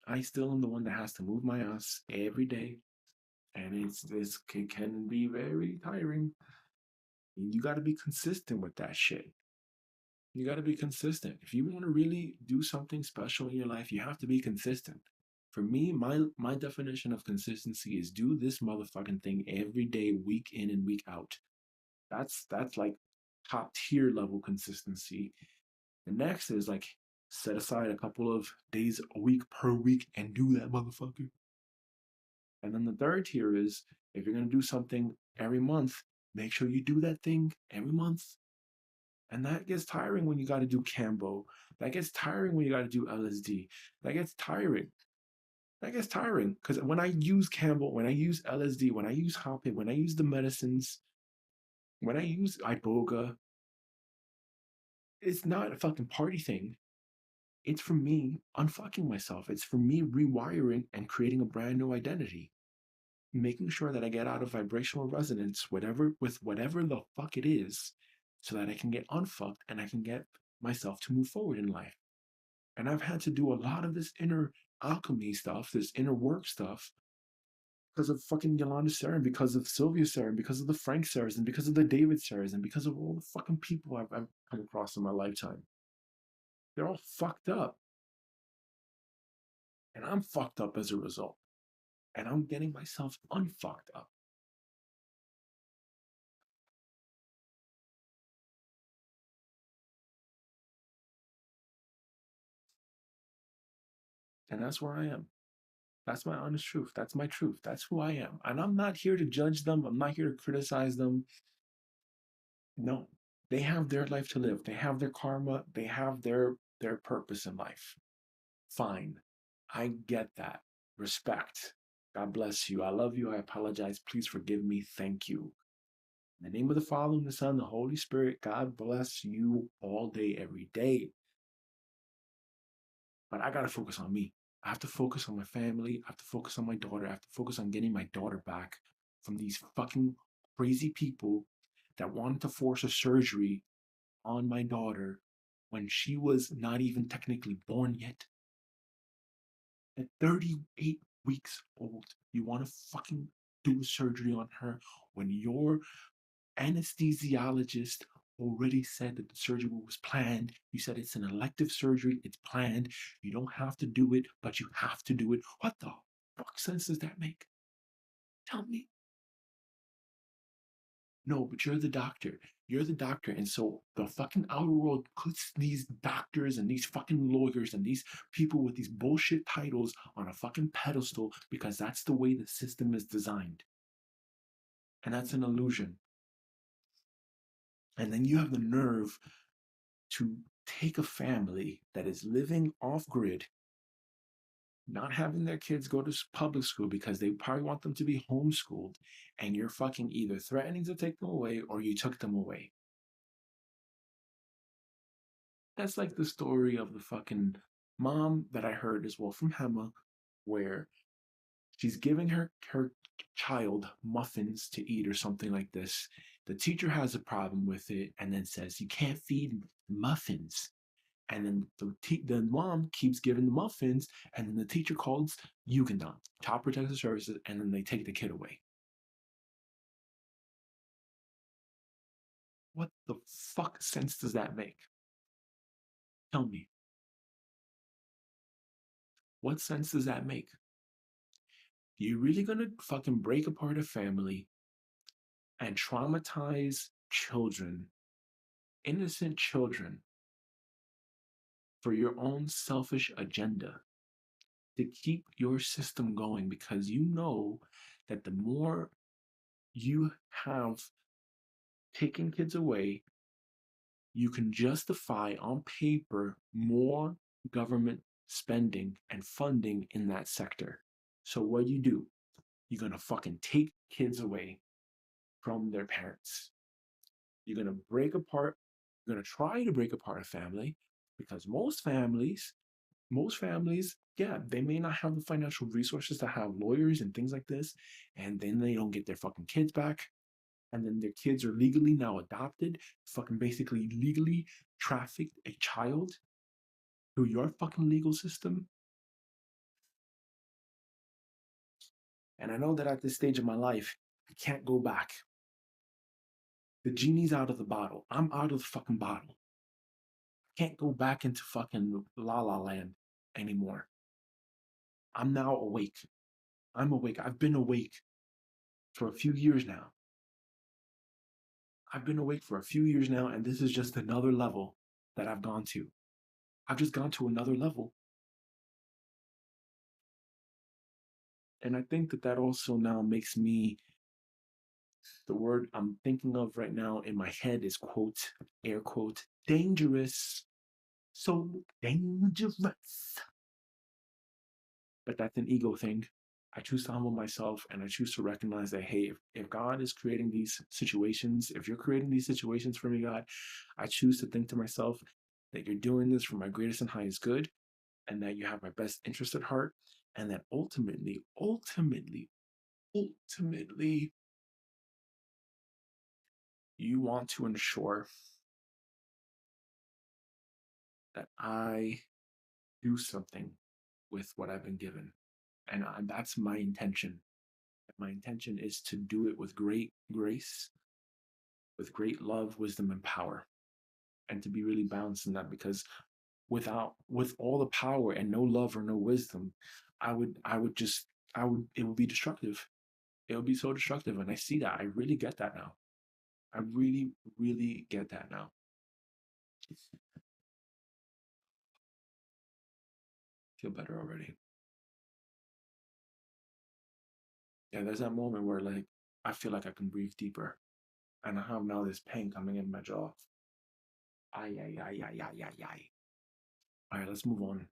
I still am the one that has to move my ass every day. And it can be very tiring. And you got to be consistent with that shit. You got to be consistent. If you want to really do something special in your life, you have to be consistent. For me, my definition of consistency is do this motherfucking thing every day, week in and week out. That's like top tier level consistency. The next is like set aside a couple of days a week per week and do that motherfucker. And then the third tier is if you're gonna do something every month, make sure you do that thing every month. And that gets tiring when you got to do Cambo. That gets tiring when you got to do LSD. That gets tiring. Because when I use Cambo, when I use LSD, when I use Hapé, when I use the medicines, when I use Iboga, it's not a fucking party thing. It's for me unfucking myself. It's for me rewiring and creating a brand new identity. Making sure that I get out of vibrational resonance, with whatever the fuck it is, so that I can get unfucked and I can get myself to move forward in life. And I've had to do a lot of this inner alchemy stuff, this inner work stuff, because of fucking Yolanda Serra, because of Sylvia Serra, because of the Frank Serras, and because of the David Serras, and because of all the fucking people I've come across in my lifetime. They're all fucked up. And I'm fucked up as a result. And I'm getting myself unfucked up. And that's where I am. That's my honest truth. That's my truth. That's who I am. And I'm not here to judge them. I'm not here to criticize them. No, they have their life to live. They have their karma. They have their purpose in life. Fine. I get that. Respect. God bless you. I love you. I apologize. Please forgive me. Thank you. In the name of the Father, and the Son, and the Holy Spirit, God bless you all day, every day. But I got to focus on me. I have to focus on my family. I have to focus on my daughter. I have to focus on getting my daughter back from these fucking crazy people that wanted to force a surgery on my daughter when she was not even technically born yet. At 38 weeks old, you want to fucking do surgery on her when your anesthesiologist already said that the surgery was planned? You said it's an elective surgery, it's planned. You don't have to do it, but you have to do it. What the fuck sense does that make? Tell me. No, but you're the doctor. You're the doctor. And so the fucking outer world puts these doctors and these fucking lawyers and these people with these bullshit titles on a fucking pedestal because that's the way the system is designed. And that's an illusion. And then you have the nerve to take a family that is living off grid, not having their kids go to public school because they probably want them to be homeschooled, and you're fucking either threatening to take them away or you took them away. That's like the story of the fucking mom that I heard as well from Hema, where she's giving her child muffins to eat or something like this. The teacher has a problem with it and then says, "You can't feed muffins." And then the mom keeps giving the muffins, and then the teacher calls Jugendamt, Child Protective Services, and then they take the kid away. What the fuck sense does that make? Tell me. What sense does that make? You really gonna fucking break apart a family and traumatize children, innocent children, for your own selfish agenda to keep your system going because you know that the more you have taken kids away, you can justify on paper more government spending and funding in that sector. So what do? You're gonna fucking take kids away from their parents. You're gonna break apart, you're gonna try to break apart a family because most families, yeah, they may not have the financial resources to have lawyers and things like this, and then they don't get their fucking kids back. And then their kids are legally now adopted, fucking basically legally trafficked a child through your fucking legal system. And I know that at this stage of my life, I can't go back. The genie's out of the bottle. I'm out of the fucking bottle. I can't go back into fucking la la land anymore. I'm now awake. I'm awake. I've been awake for a few years now. I've been awake for a few years now, and this is just another level that I've gone to. I've just gone to another level. And I think that also now makes me, the word I'm thinking of right now in my head is quote, air quote, dangerous. So dangerous. But that's an ego thing. I choose to humble myself and I choose to recognize that, hey, if God is creating these situations, if you're creating these situations for me, God, I choose to think to myself that you're doing this for my greatest and highest good, and that you have my best interest at heart, and that ultimately, you want to ensure that I do something with what I've been given. And that's my intention. My intention is to do it with great grace, with great love, wisdom, and power, and to be really balanced in that, because with all the power and no love or no wisdom, it would be destructive. It would be so destructive. And I see that. I really get that now. I really, really get that now. Feel better already. Yeah, there's that moment where like I feel like I can breathe deeper, and I have now this pain coming in my jaw. Ay, ay, ay, ay, ay, ay, ay. All right, let's move on.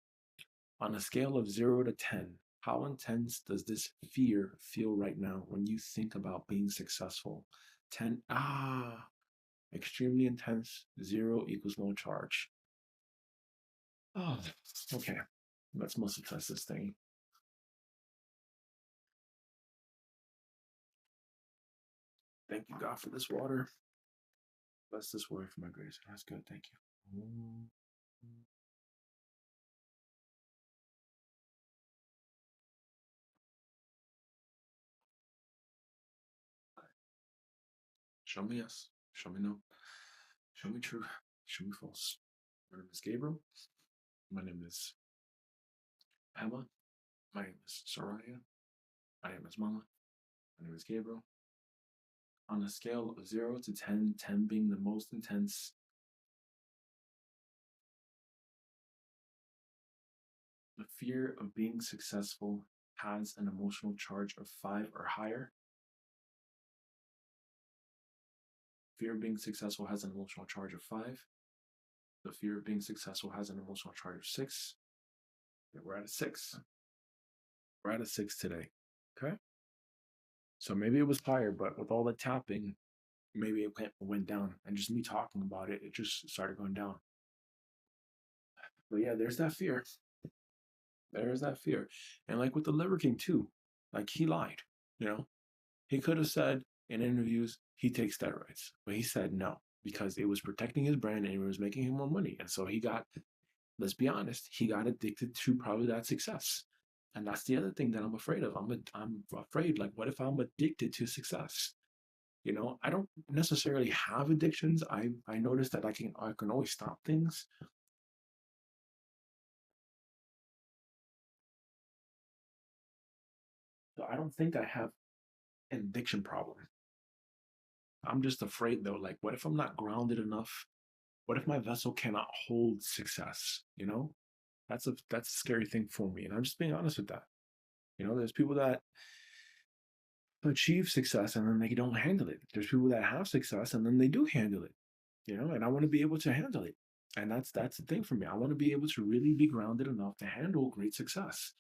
On a scale of 0 to 10, how intense does this fear feel right now when you think about being successful? 10, extremely intense. 0 equals no charge. Oh, okay. Let's muscle test this thing. Thank you, God, for this water. Bless this word for my grace. That's good. Thank you. Show me yes. Show me no. Show me true. Show me false. My name is Gabriel. My name is Emma. My name is Soraya. My name is Mama. My name is Gabriel. On a scale of 0 to 10, 10 being the most intense, the fear of being successful has an emotional charge of 5 or higher. Fear of being successful has an emotional charge of 5. The fear of being successful has an emotional charge of 6. Okay, we're at a 6. We're at a 6 today. Okay? So maybe it was higher, but with all the tapping, maybe it went down. And just me talking about it, it just started going down. But yeah, there's that fear. There's that fear. And like with the Liver King too, like he lied, you know? He could have said in interviews he takes steroids, but he said no because it was protecting his brand and it was making him more money. And so he got, let's be honest, he got addicted to probably that success. And that's the other thing that I'm afraid of. I'm afraid, like, what if I'm addicted to success? You know, I don't necessarily have addictions. I noticed that I can always stop things. So I don't think I have an addiction problem. I'm just afraid though, like, what if I'm not grounded enough? What if my vessel cannot hold success? You know, that's a scary thing for me. And I'm just being honest with that. You know, there's people that achieve success and then they don't handle it. There's people that have success and then they do handle it. You know, and I want to be able to handle it. And that's the thing for me. I want to be able to really be grounded enough to handle great success.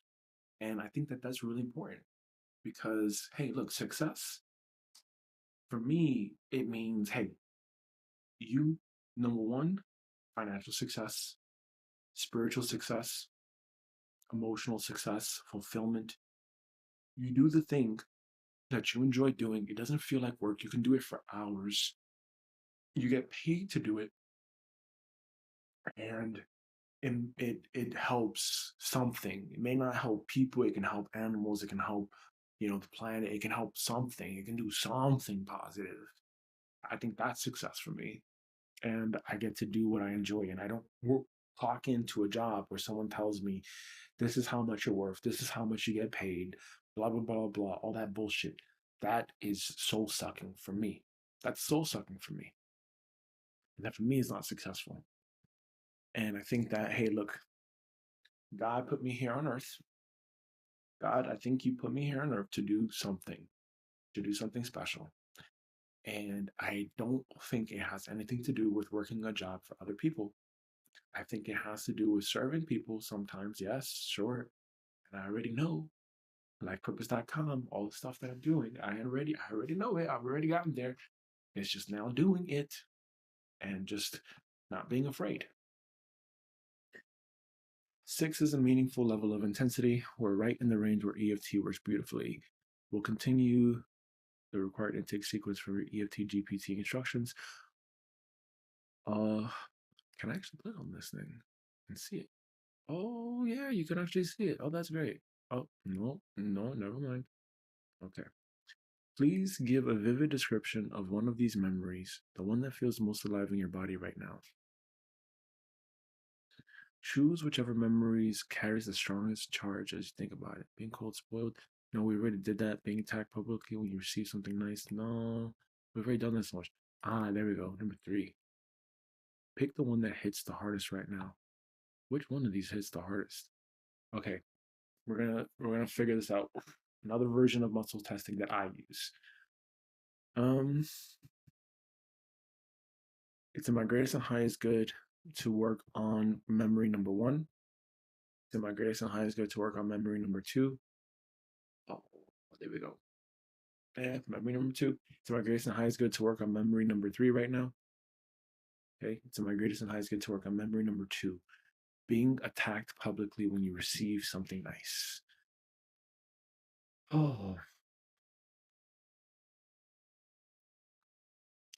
And I think that that's really important because, hey, look, success for me, it means, hey, you, number one, financial success, spiritual success, emotional success, fulfillment. You do the thing that you enjoy doing. It doesn't feel like work. You can do it for hours. You get paid to do it. And it helps something. It may not help people. It can help animals. It can help, you know, the planet. It can help something. It can do something positive. I think that's success for me. And I get to do what I enjoy. And I don't clock into a job where someone tells me, this is how much you're worth. This is how much you get paid. Blah, blah, blah, blah, all that bullshit. That is soul sucking for me. That's soul sucking for me. And that for me is not successful. And I think that, hey, look, God put me here on earth. God, I think you put me here on earth to do something special. And I don't think it has anything to do with working a job for other people. I think it has to do with serving people sometimes, yes, sure. And I already know, like purpose.com, all the stuff that I'm doing, I already know it. I've already gotten there. It's just now doing it and just not being afraid. 6 is a meaningful level of intensity. We're right in the range where EFT works beautifully. We'll continue the required intake sequence for EFT GPT instructions. Can I actually click on this thing and see it? Oh yeah, you can actually see it. Oh, that's great. Oh, no, never mind. Okay. Please give a vivid description of one of these memories, the one that feels most alive in your body right now. Choose whichever memories carries the strongest charge as you think about it. Being cold, spoiled. No, we already did that. Being attacked publicly when you receive something nice. No, we've already done this much. Ah, there we go. Number 3. Pick the one that hits the hardest right now. Which one of these hits the hardest? Okay, we're gonna figure this out. Another version of muscle testing that I use. It's in my greatest and highest good to work on memory number 1. It's in my greatest and highest good to work on memory number 2. Oh, there we go. And memory number 2. It's in my greatest and highest good to work on memory number 3 right now. Okay, it's in my greatest and highest good to work on memory number 2. Being attacked publicly when you receive something nice. Oh.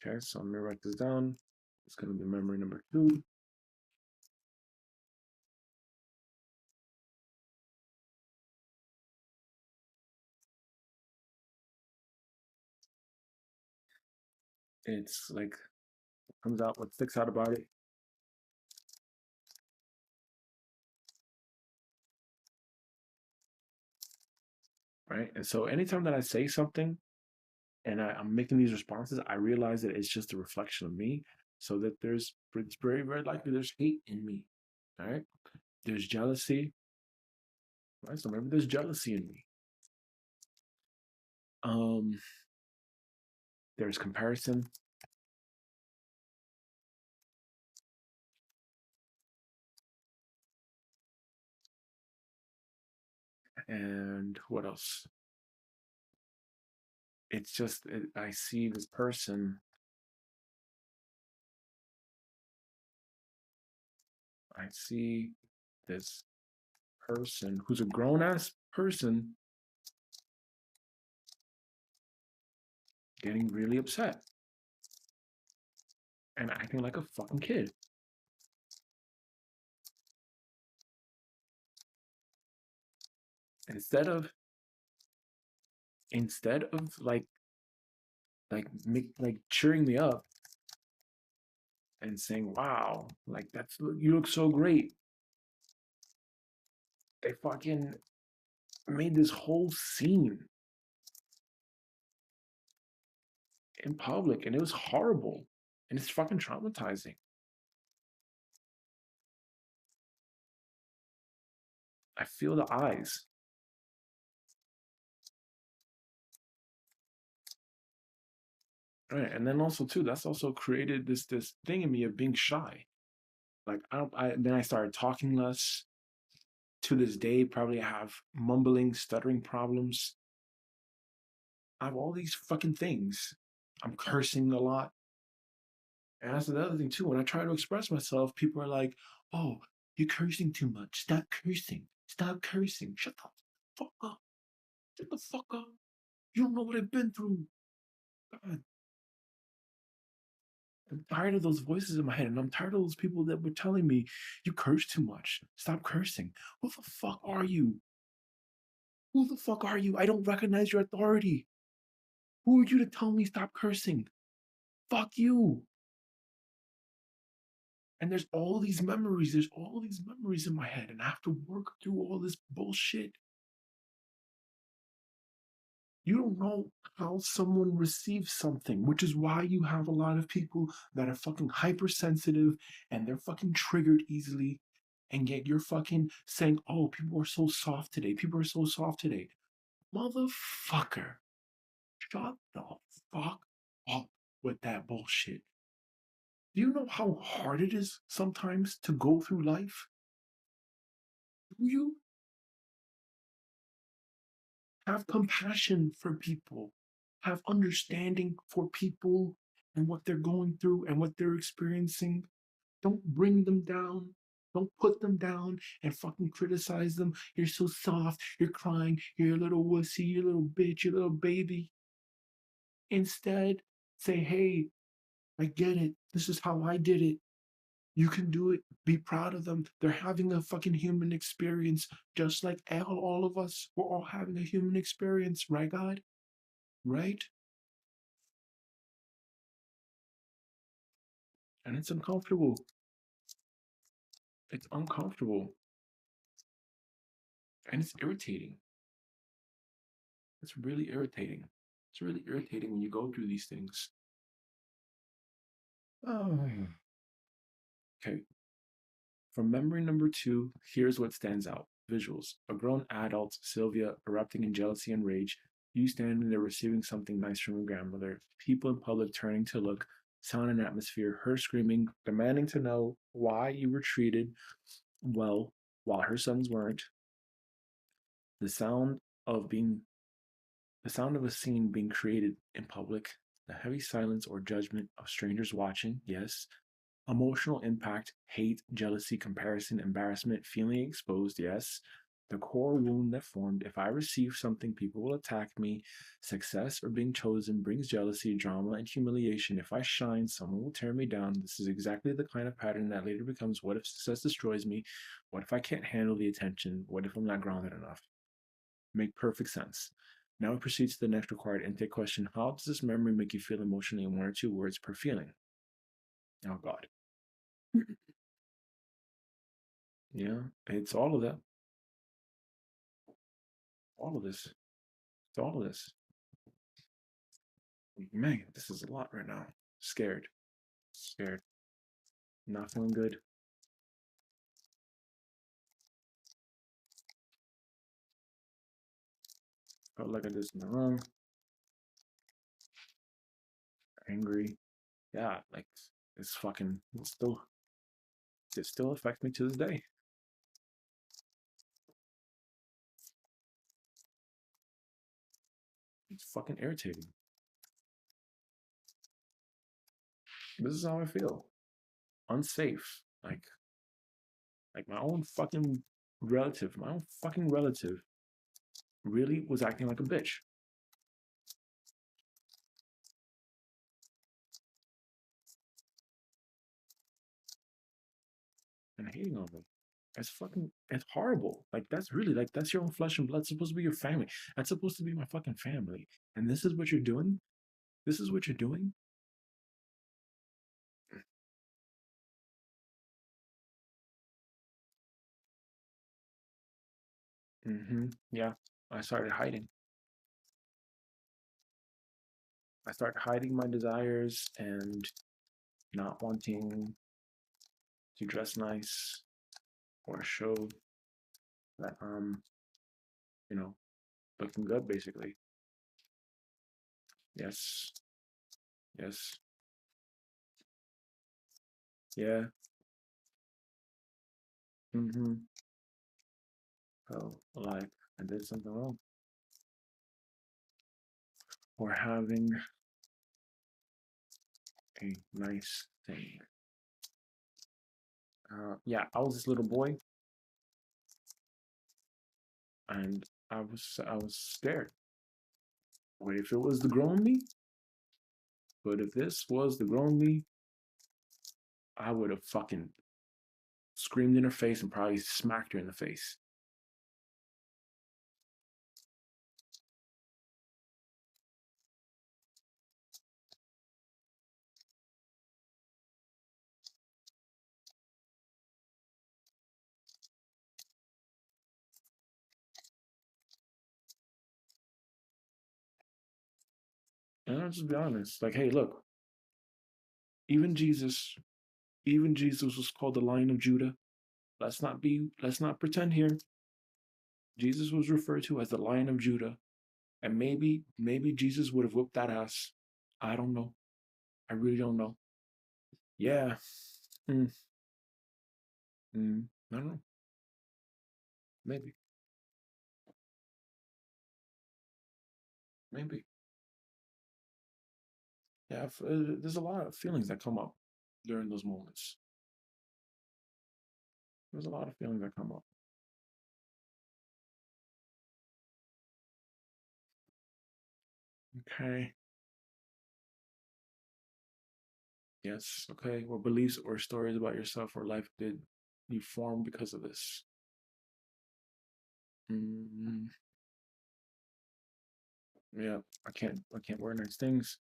Okay, so I'm gonna write this down. It's gonna be memory number 2. it's like comes out what sticks out about it. Right. And so anytime that I say something and I'm making these responses, I realize that it's just a reflection of me. So that it's very, very likely there's hate in me. All right. There's jealousy. Right. So maybe there's jealousy in me. There's comparison. And what else? It's just I see this person. I see this person who's a grown ass person getting really upset and acting like a fucking kid. Instead of like cheering me up and saying, "Wow, like you look so great." They fucking made this whole scene in public and it was horrible and it's fucking traumatizing. I feel the eyes. Right. And then also too, that's also created this thing in me of being shy. Like then I started talking less. To this day, probably I have mumbling, stuttering problems. I have all these fucking things. I'm cursing a lot. And that's another thing too. When I try to express myself, people are like, "Oh, you're cursing too much. Stop cursing. Stop cursing. Shut the fuck up. Shut the fuck up. You don't know what I've been through." God. I'm tired of those voices in my head, and I'm tired of those people that were telling me, "You curse too much. Stop cursing." Who the fuck are you? Who the fuck are you? I don't recognize your authority. Who are you to tell me stop cursing? Fuck you. And there's all these memories. There's all these memories in my head, and I have to work through all this bullshit. You don't know how someone receives something, which is why you have a lot of people that are fucking hypersensitive and they're fucking triggered easily. And yet you're fucking saying, "Oh, people are so soft today. People are so soft today." Motherfucker, shut the fuck up with that bullshit. Do you know how hard it is sometimes to go through life? Do you have compassion for people? Have understanding for people and what they're going through and what they're experiencing? Don't bring them down. Don't put them down and fucking criticize them. "You're so soft. You're crying. You're a little wussy. You're a little bitch. You're a little baby." Instead, say, "Hey, I get it. This is how I did it. You can do it." Be proud of them. They're having a fucking human experience, just like all of us. We're all having a human experience, right, God? Right? And it's uncomfortable. It's uncomfortable. And it's irritating. It's really irritating. It's really irritating when you go through these things. Oh. Okay. From memory number 2, here's what stands out. Visuals. A grown adult, Sylvia, erupting in jealousy and rage. You standing there receiving something nice from your grandmother. People in public turning to look. Sound and atmosphere. Her screaming, demanding to know why you were treated well while her sons weren't. The sound of a scene being created in public. The heavy silence or judgment of strangers watching. Yes. Emotional impact, hate, jealousy, comparison, embarrassment, feeling exposed, yes. The core wound that formed, if I receive something, people will attack me. Success or being chosen brings jealousy, drama, and humiliation. If I shine, someone will tear me down. This is exactly the kind of pattern that later becomes, what if success destroys me? What if I can't handle the attention? What if I'm not grounded enough? Make perfect sense. Now we proceed to the next required intake question. How does this memory make you feel emotionally in 1 or 2 words per feeling? Oh, God. Yeah, it's all of that. All of this. It's all of this. Man, this is a lot right now. Scared. Scared. Not feeling good. Felt like I did something wrong. Angry. Yeah, like it's fucking it still affects me to this day. It's fucking irritating. This is how I feel. Unsafe. Like my own fucking relative, really was acting like a bitch. And hating on me. It's horrible. Like that's your own flesh and blood. It's supposed to be your family. That's supposed to be my fucking family. And this is what you're doing? This is what you're doing? Yeah. I started hiding. I started hiding my desires and not wanting to dress nice or show that you know, looking good basically. Yes. Yes. Yeah. So like I did something wrong. Or having a nice thing. Yeah, I was this little boy and I was scared. What if it was the grown me? But if this was the grown me, I would have fucking screamed in her face and probably smacked her in the face. And I'll just be honest. Like, hey, look, even Jesus, even Jesus was called the Lion of Judah. Let's not pretend here. Jesus was referred to as the Lion of Judah. And maybe Jesus would have whooped that ass. I don't know. I really don't know. Yeah. Mm, I don't know. Maybe. Maybe. Yeah, there's a lot of feelings that come up during those moments. There's a lot of feelings that come up. Okay. Yes. Okay. What beliefs or stories about yourself or life did you form because of this? Mm, yeah. I can't wear nice things.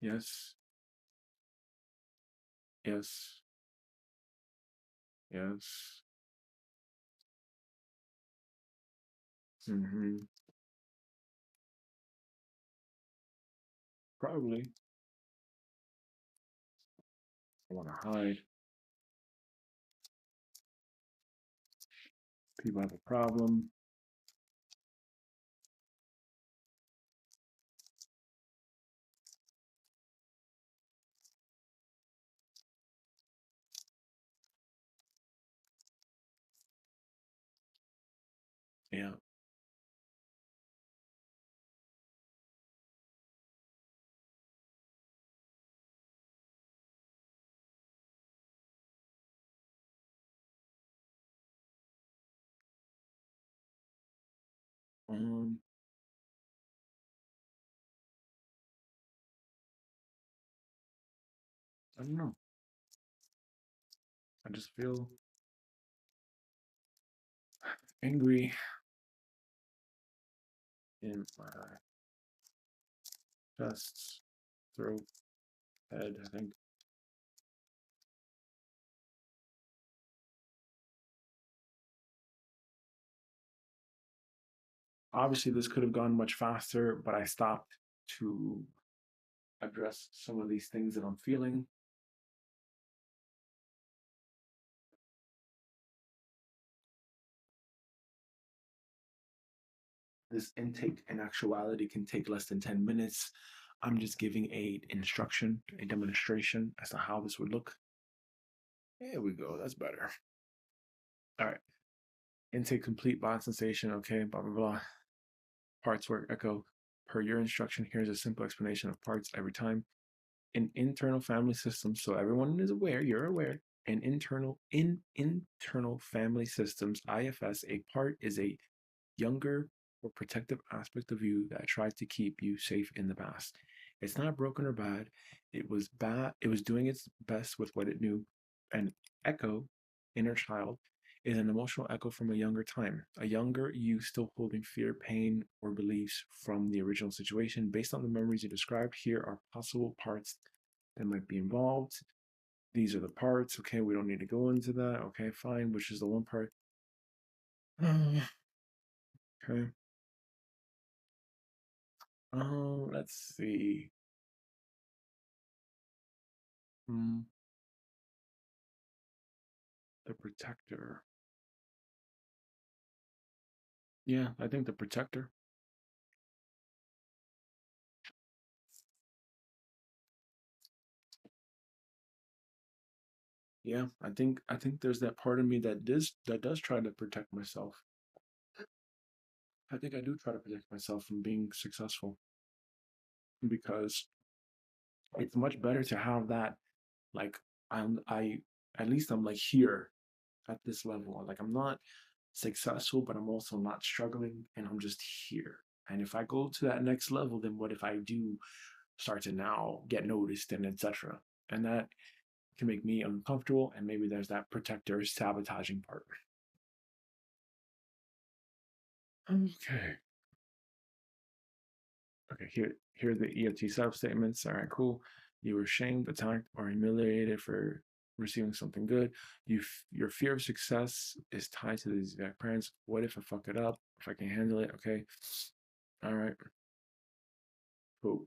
Yes. Yes. Yes. Probably. I want to hide. People have a problem. Yeah. Um. I don't know. I just feel angry in my chest, throat, head, I think. Obviously, this could have gone much faster, but I stopped to address some of these things that I'm feeling. This intake in actuality can take less than 10 minutes. I'm just giving a instruction, a demonstration as to how this would look. There we go, that's better. All right, intake complete, body sensation, okay, blah, blah, blah. Parts work, echo. Per your instruction, here's a simple explanation of parts every time. In internal family systems, so everyone is aware, you're aware, in internal family systems, IFS, a part is a younger or protective aspect of you that tried to keep you safe in the past. It's not broken or bad. It was bad. It was doing its best with what it knew. An echo, inner child, is an emotional echo from a younger time, a younger you still holding fear, pain, or beliefs from the original situation. Based on the memories you described, here are possible parts that might be involved. These are the parts. Okay, we don't need to go into that. Okay, fine. Which is the one part? Okay. Let's see. The protector. Yeah, I think the protector. Yeah, I think there's that part of me that does try to protect myself. I think I do try to protect myself from being successful because it's much better to have that, like, I at least I'm like here at this level. Like I'm not successful, but I'm also not struggling and I'm just here. And if I go to that next level, then what if I do start to now get noticed and etc. And that can make me uncomfortable, and maybe there's that protector sabotaging part. Okay. Okay, here are the EFT setup statements. All right, cool. You were shamed, attacked, or humiliated for receiving something good. Your fear of success is tied to these exact parents. What if I fuck it up? If I can handle it, okay. All right. Cool.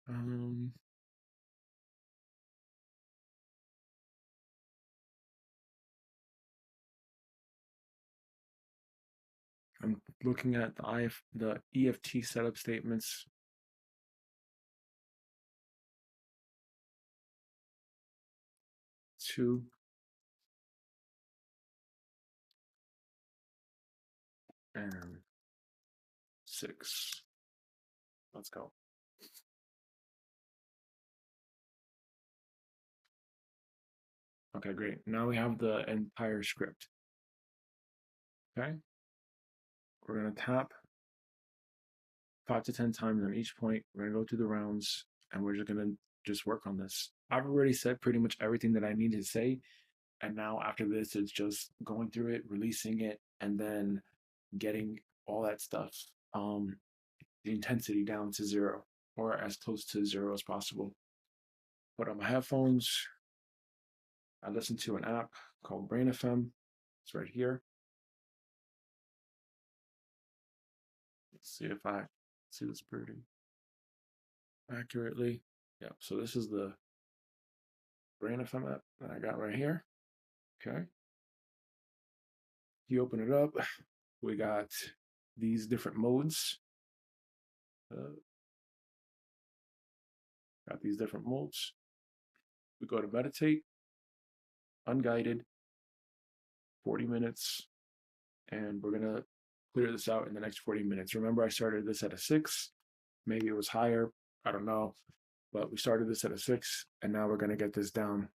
Um, I'm looking at the EFT setup statements. Two. And 6. Let's go. Okay, great. Now we have the entire script. Okay. We're going to tap 5 to 10 times on each point. We're going to go through the rounds and we're just going to just work on this. I've already said pretty much everything that I need to say. And now after this, it's just going through it, releasing it, and then getting all that stuff, the intensity down to 0 or as close to 0 as possible. Put on my headphones. I listen to an app called Brain FM. It's right here. Let's see if I see this pretty accurately. Yeah, so this is the Brain FM app that I got right here. Okay. You open it up. We got these different modes. Got these different modes. We go to meditate, unguided, 40 minutes, and we're gonna clear this out in the next 40 minutes. Remember, I started this at a 6. Maybe it was higher. I don't know. But we started this at a 6, and now we're gonna get this down.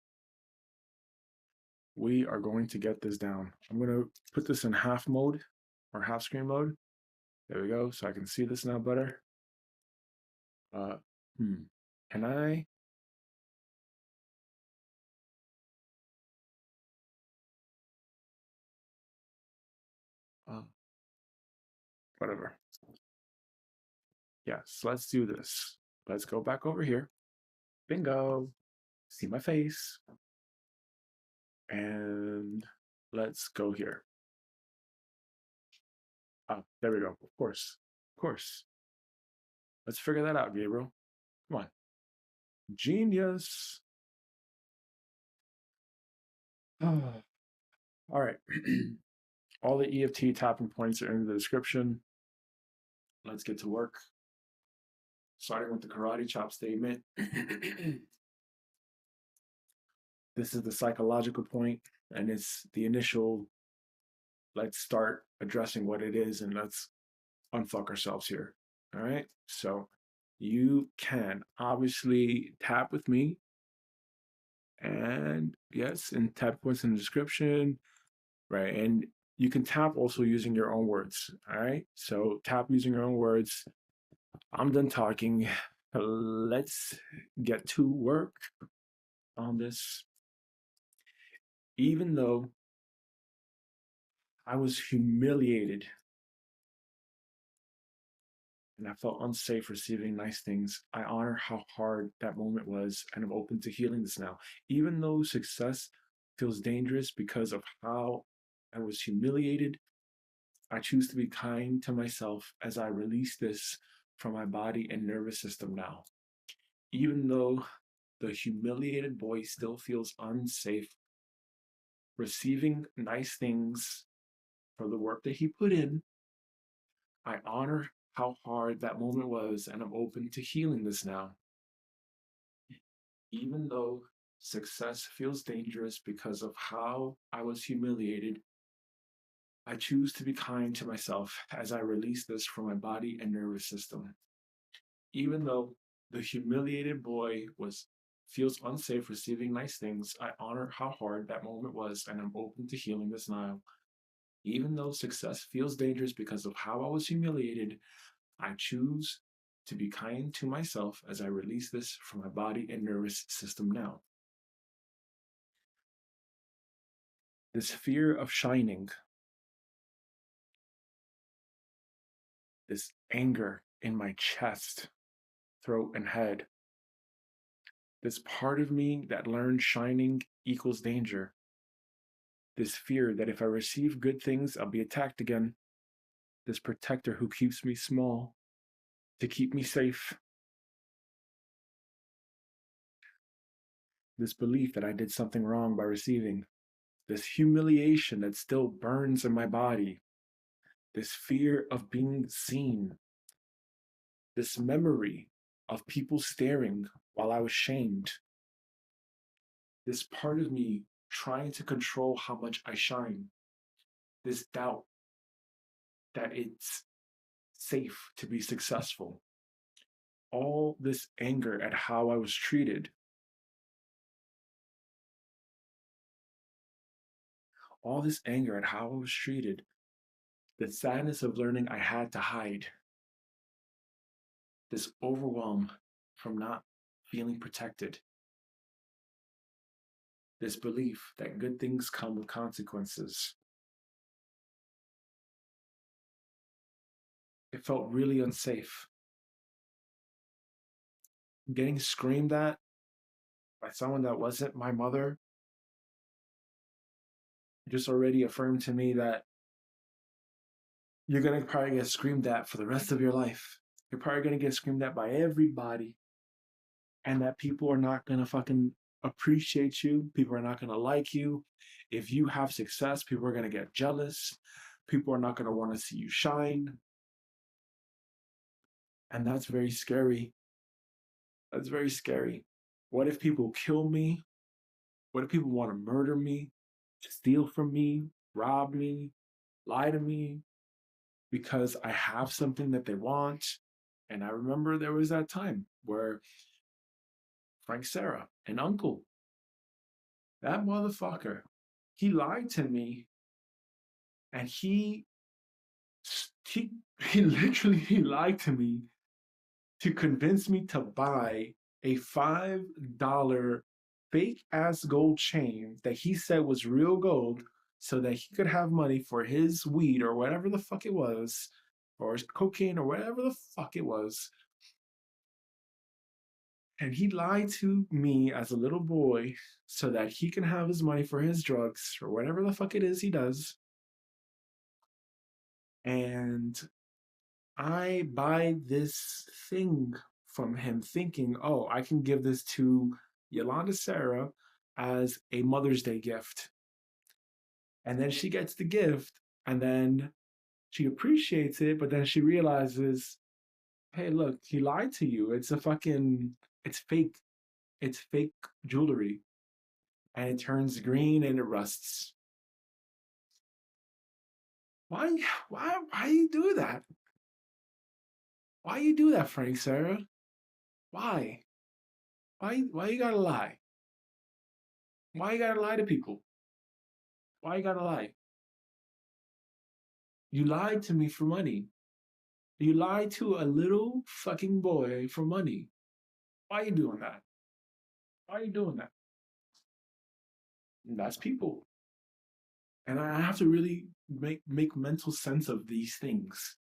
We are going to get this down. I'm gonna put this in half mode or half screen mode. There we go. So I can see this now better. Can I? Whatever. Yes, let's do this. Let's go back over here. Bingo. See my face. And let's go here. There we go. Of course. Of course. Let's figure that out, Gabriel. Come on. Genius. All right. All the EFT tapping points are in the description. Let's get to work. Starting with the karate chop statement. This is the psychological point, and it's the initial, let's start addressing what it is, and let's unfuck ourselves here. All right? So you can obviously tap with me. And yes, and tap points in the description, right? And you can tap also using your own words. All right? So tap using your own words. I'm done talking. Let's get to work on this. Even though I was humiliated and I felt unsafe receiving nice things, I honor how hard that moment was, and I'm open to healing this now. Even though success feels dangerous because of how I was humiliated, I choose to be kind to myself as I release this from my body and nervous system now. Even though the humiliated boy still feels unsafe receiving nice things for the work that he put in, I honor how hard that moment was, and I'm open to healing this now. Even though success feels dangerous because of how I was humiliated, I choose to be kind to myself as I release this from my body and nervous system. Even though the humiliated boy feels unsafe receiving nice things, I honor how hard that moment was, and I'm open to healing this now. Even though success feels dangerous because of how I was humiliated, I choose to be kind to myself as I release this from my body and nervous system now. This fear of shining, this anger in my chest, throat, and head, this part of me that learned shining equals danger, this fear that if I receive good things, I'll be attacked again, this protector who keeps me small to keep me safe, this belief that I did something wrong by receiving, this humiliation that still burns in my body, this fear of being seen, this memory of people staring while I was shamed, this part of me trying to control how much I shine, this doubt that it's safe to be successful, all this anger at how I was treated, all this anger at how I was treated, the sadness of learning I had to hide, this overwhelm from not feeling protected, this belief that good things come with consequences. It felt really unsafe. Getting screamed at by someone that wasn't my mother just already affirmed to me that you're going to probably get screamed at for the rest of your life. You're probably going to get screamed at by everybody, and that people are not going to fucking appreciate you. People are not going to like you. If you have success, people are going to get jealous. People are not going to want to see you shine. And that's very scary. That's very scary. What if people kill me? What if people want to murder me, steal from me, rob me, lie to me because I have something that they want? And I remember there was that time where Frank Sarah, an uncle, that motherfucker, he lied to me, and he He he literally he lied to me to convince me to buy a $5 fake ass gold chain that he said was real gold so that he could have money for his weed or whatever the fuck it was, or his cocaine or whatever the fuck it was. And he lied to me as a little boy so that he can have his money for his drugs or whatever the fuck it is he does. And I buy this thing from him thinking, oh, I can give this to Yolanda Sarah as a Mother's Day gift. And then she gets the gift and then she appreciates it, but then she realizes, hey, look, he lied to you. It's fake. It's fake jewelry. And it turns green and it rusts. Why you do that? Why you do that, Frank, Sarah? Why? Why you gotta lie? Why you gotta lie to people? Why you gotta lie? You lied to me for money. You lied to a little fucking boy for money. Why are you doing that? Why are you doing that? And that's people. And I have to really make mental sense of these things.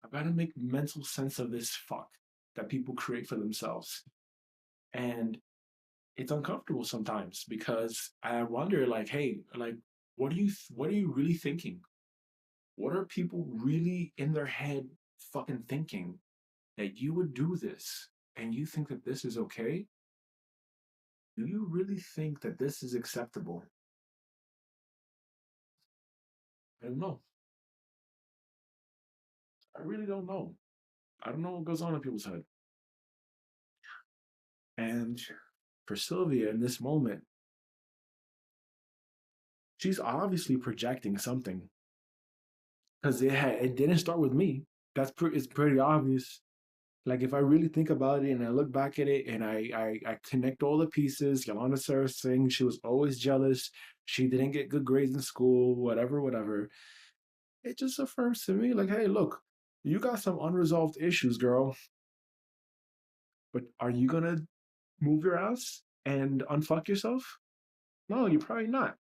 I've got to make mental sense of this fuck that people create for themselves. And it's uncomfortable sometimes because I wonder, like, hey, like, what are you really thinking? What are people really in their head fucking thinking that you would do this and you think that this is okay? Do you really think that this is acceptable? I don't know. I really don't know. I don't know what goes on in people's head. And for Sylvia in this moment, she's obviously projecting something because it didn't start with me. It's pretty obvious. Like if I really think about it and I look back at it and I connect all the pieces, Yolanda Sarah saying she was always jealous, she didn't get good grades in school, whatever. It just affirms to me like, hey, look, you got some unresolved issues, girl. But are you gonna move your ass and unfuck yourself? No, you're probably not.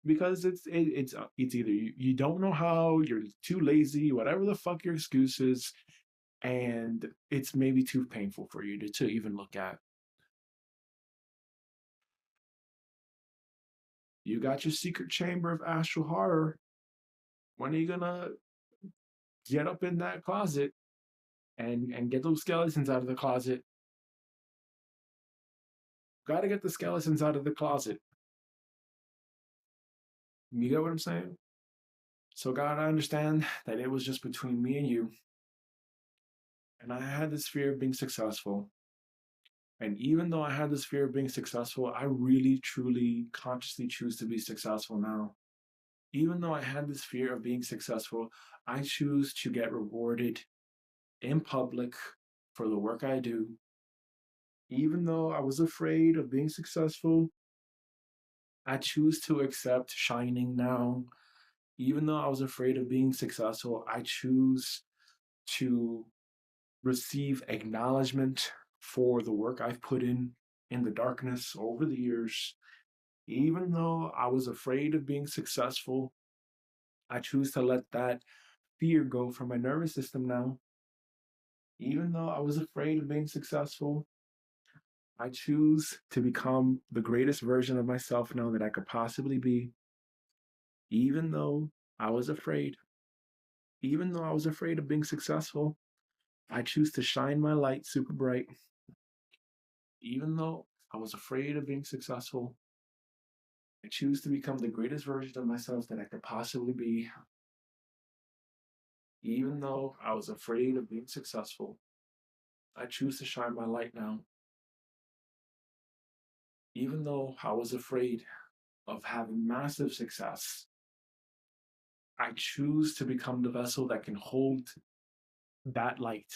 Because it's either you don't know how, you're too lazy, whatever the fuck your excuse is, and it's maybe too painful for you to even look at. You got your secret chamber of astral horror. When are you gonna get up in that closet and get those skeletons out of the closet? Gotta get the skeletons out of the closet. You get what I'm saying? So God, I understand that it was just between me and you. And I had this fear of being successful. And even though I had this fear of being successful, I really, truly, consciously choose to be successful now. Even though I had this fear of being successful, I choose to get rewarded in public for the work I do. Even though I was afraid of being successful, I choose to accept shining now. Even though I was afraid of being successful, I choose to receive acknowledgement for the work I've put in the darkness over the years. Even though I was afraid of being successful, I choose to let that fear go from my nervous system now. Even though I was afraid of being successful, I choose to become the greatest version of myself now that I could possibly be. Even though I was afraid, even though I was afraid of being successful, I choose to shine my light super bright. Even though I was afraid of being successful, I choose to become the greatest version of myself that I could possibly be. Even though I was afraid of being successful, I choose to shine my light now. Even though I was afraid of having massive success, I choose to become the vessel that can hold that light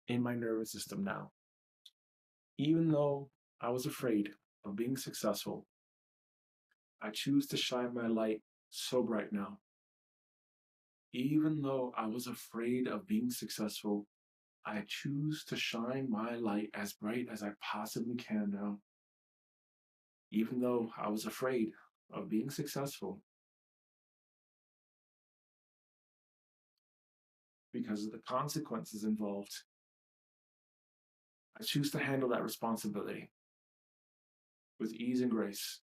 in my nervous system now. Even though I was afraid of being successful, I choose to shine my light so bright now. Even though I was afraid of being successful, I choose to shine my light as bright as I possibly can now. Even though I was afraid of being successful because of the consequences involved, I choose to handle that responsibility with ease and grace.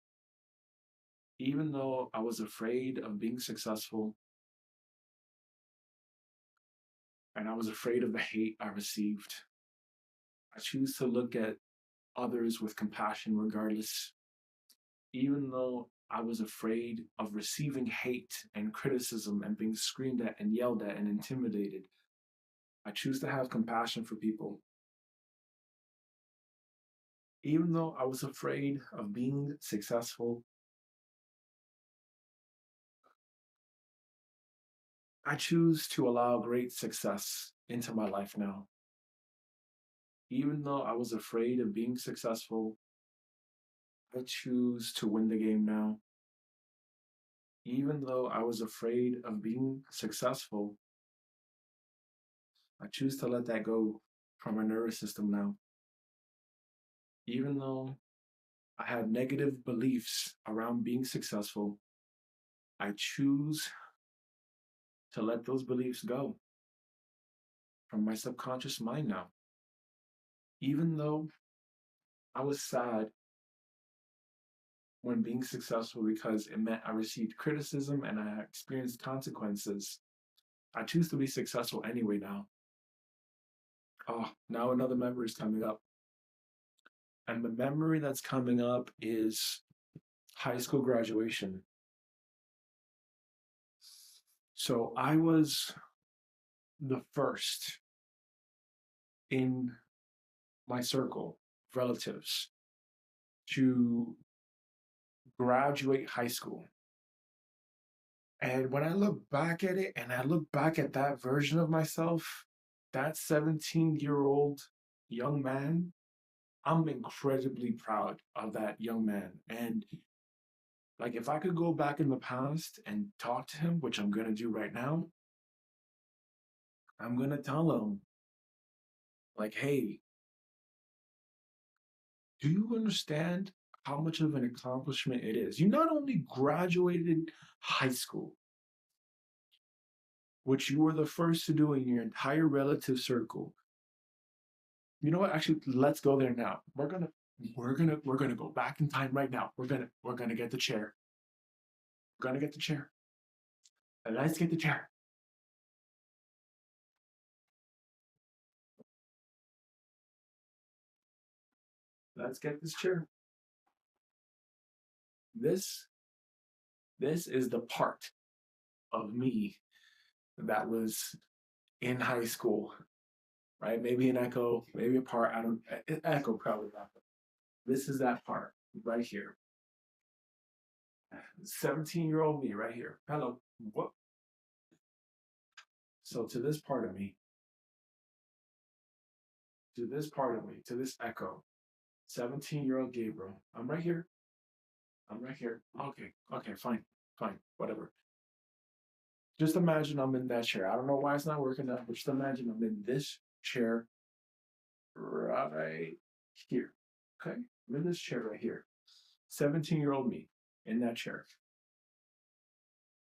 Even though I was afraid of being successful and I was afraid of the hate I received, I choose to look at others with compassion regardless. Even though I was afraid of receiving hate and criticism and being screamed at and yelled at and intimidated, I choose to have compassion for people. Even though I was afraid of being successful, I choose to allow great success into my life now. Even though I was afraid of being successful, I choose to win the game now. Even though I was afraid of being successful, I choose to let that go from my nervous system now. Even though I had negative beliefs around being successful, I choose to let those beliefs go from my subconscious mind now. Even though I was sad when being successful because it meant I received criticism and I experienced consequences, I choose to be successful anyway now. Oh, now another memory is coming up. And the memory that's coming up is high school graduation. So I was the first in my circle of relatives to graduate high school. And when I look back at it and I look back at that version of myself, that 17-year-old young man, I'm incredibly proud of that young man. And like, if I could go back in the past and talk to him, which I'm going to do right now, I'm going to tell him, like, hey, do you understand how much of an accomplishment it is? You not only graduated high school, which you were the first to do in your entire relative circle. You know what? Actually, let's go there now. We're gonna go back in time right now. We're gonna get the chair. We're gonna get the chair. And let's get the chair. Let's get this chair. This is the part of me that was in high school, right? Maybe an echo, maybe a part. I don't echo probably not. This is that part right here. 17-year-old me right here. Hello. What? So to this part of me, to this echo, 17-year-old Gabriel, I'm right here. I'm right here. Okay, fine, whatever. Just imagine I'm in that chair. I don't know why it's not working out, but just imagine I'm in this chair right here. Okay? I'm in this chair right here. 17-year-old me in that chair.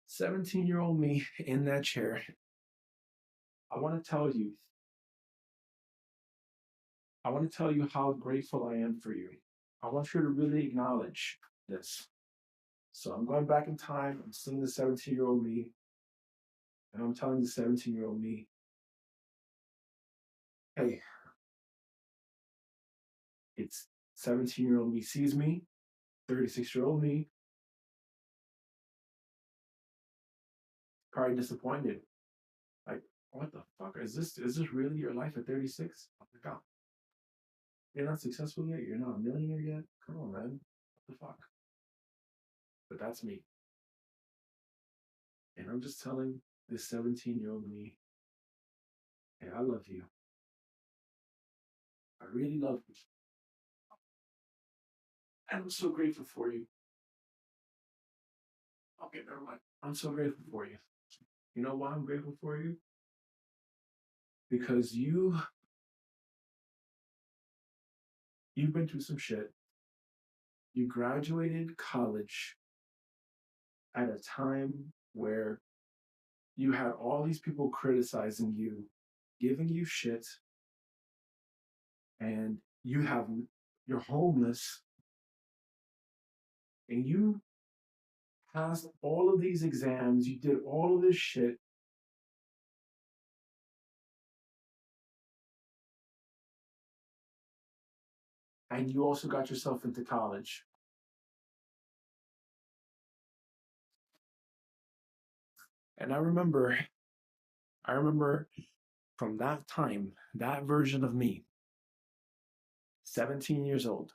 17-year-old me in that chair. I want to tell you how grateful I am for you. I want you to really acknowledge this. So I'm going back in time. I'm seeing the 17-year-old me, and I'm telling the 17-year-old me, hey, it's 17-year-old me sees me, 36-year-old me, probably disappointed. Like, what the fuck? Is this really your life at 36? Oh my God. You're not successful yet? You're not a millionaire yet? Come on, man. What the fuck? But that's me. And I'm just telling this 17-year-old me, hey, I love you. I really love you. And I'm so grateful for you. Okay, never mind. I'm so grateful for you. You know why I'm grateful for you? Because you've been through some shit. You graduated college at a time where you had all these people criticizing you, giving you shit, and you're homeless, and you passed all of these exams, you did all of this shit, and you also got yourself into college. And I remember from that time, that version of me, 17 years old,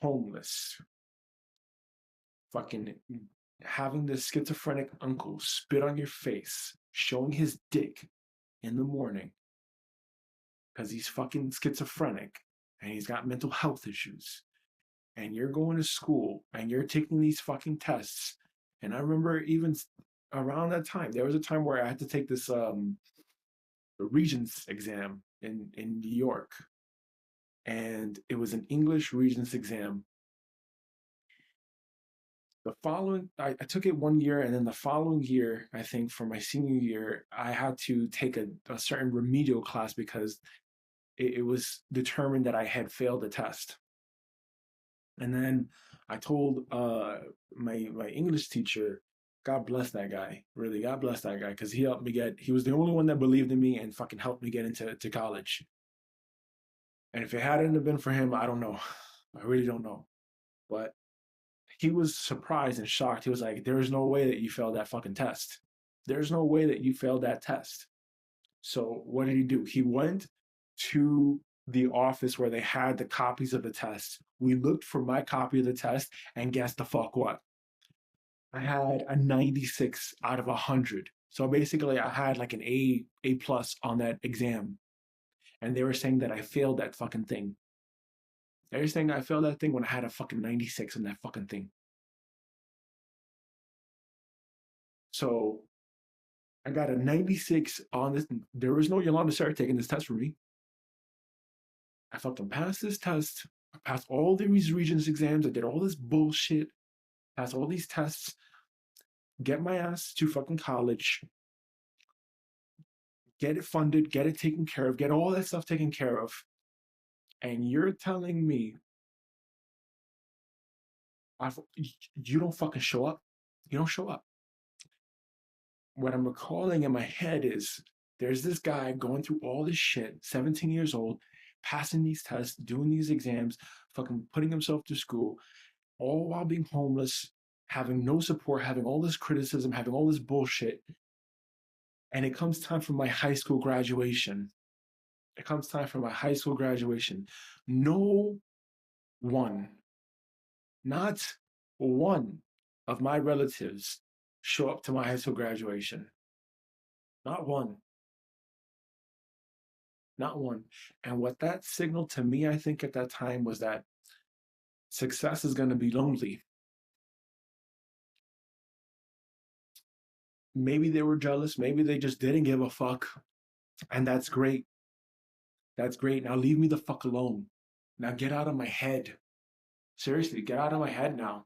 homeless, fucking having this schizophrenic uncle spit on your face, showing his dick in the morning because he's fucking schizophrenic and he's got mental health issues. And you're going to school and you're taking these fucking tests. And I remember even around that time, there was a time where I had to take this Regents exam in New York. And it was an English Regents exam. I took it 1 year, and then the following year, I think for my senior year, I had to take a certain remedial class because it was determined that I had failed the test. And then I told my English teacher, God bless that guy, really, God bless that guy, because he helped me he was the only one that believed in me and fucking helped me get into college. And if it hadn't have been for him, I don't know. I really don't know. But he was surprised and shocked. He was like, there is no way that you failed that fucking test. There's no way that you failed that test. So what did he do? He went to the office where they had the copies of the test. We looked for my copy of the test, and guess the fuck what? I had a 96 out of 100. So basically I had like an A plus on that exam. And they were saying that I failed that fucking thing. They were saying I failed that thing when I had a fucking 96 on that fucking thing. So I got a 96 on this. There was no Yolanda Sarah taking this test for me. I fucking passed this test. I passed all these Regents exams. I did all this bullshit. Passed all these tests. Get my ass to fucking college. Get it funded. Get it taken care of. Get all that stuff taken care of. And you're telling me you don't fucking show up. You don't show up. What I'm recalling in my head is there's this guy going through all this shit, 17 years old, passing these tests, doing these exams, fucking putting himself through school, all while being homeless, having no support, having all this criticism, having all this bullshit. And it comes time for my high school graduation. It comes time for my high school graduation. No one, not one of my relatives show up to my high school graduation. Not one. Not one. And what that signaled to me, I think, at that time was that success is going to be lonely. Maybe they were jealous. Maybe they just didn't give a fuck. And that's great. That's great. Now leave me the fuck alone. Now get out of my head. Seriously, get out of my head now.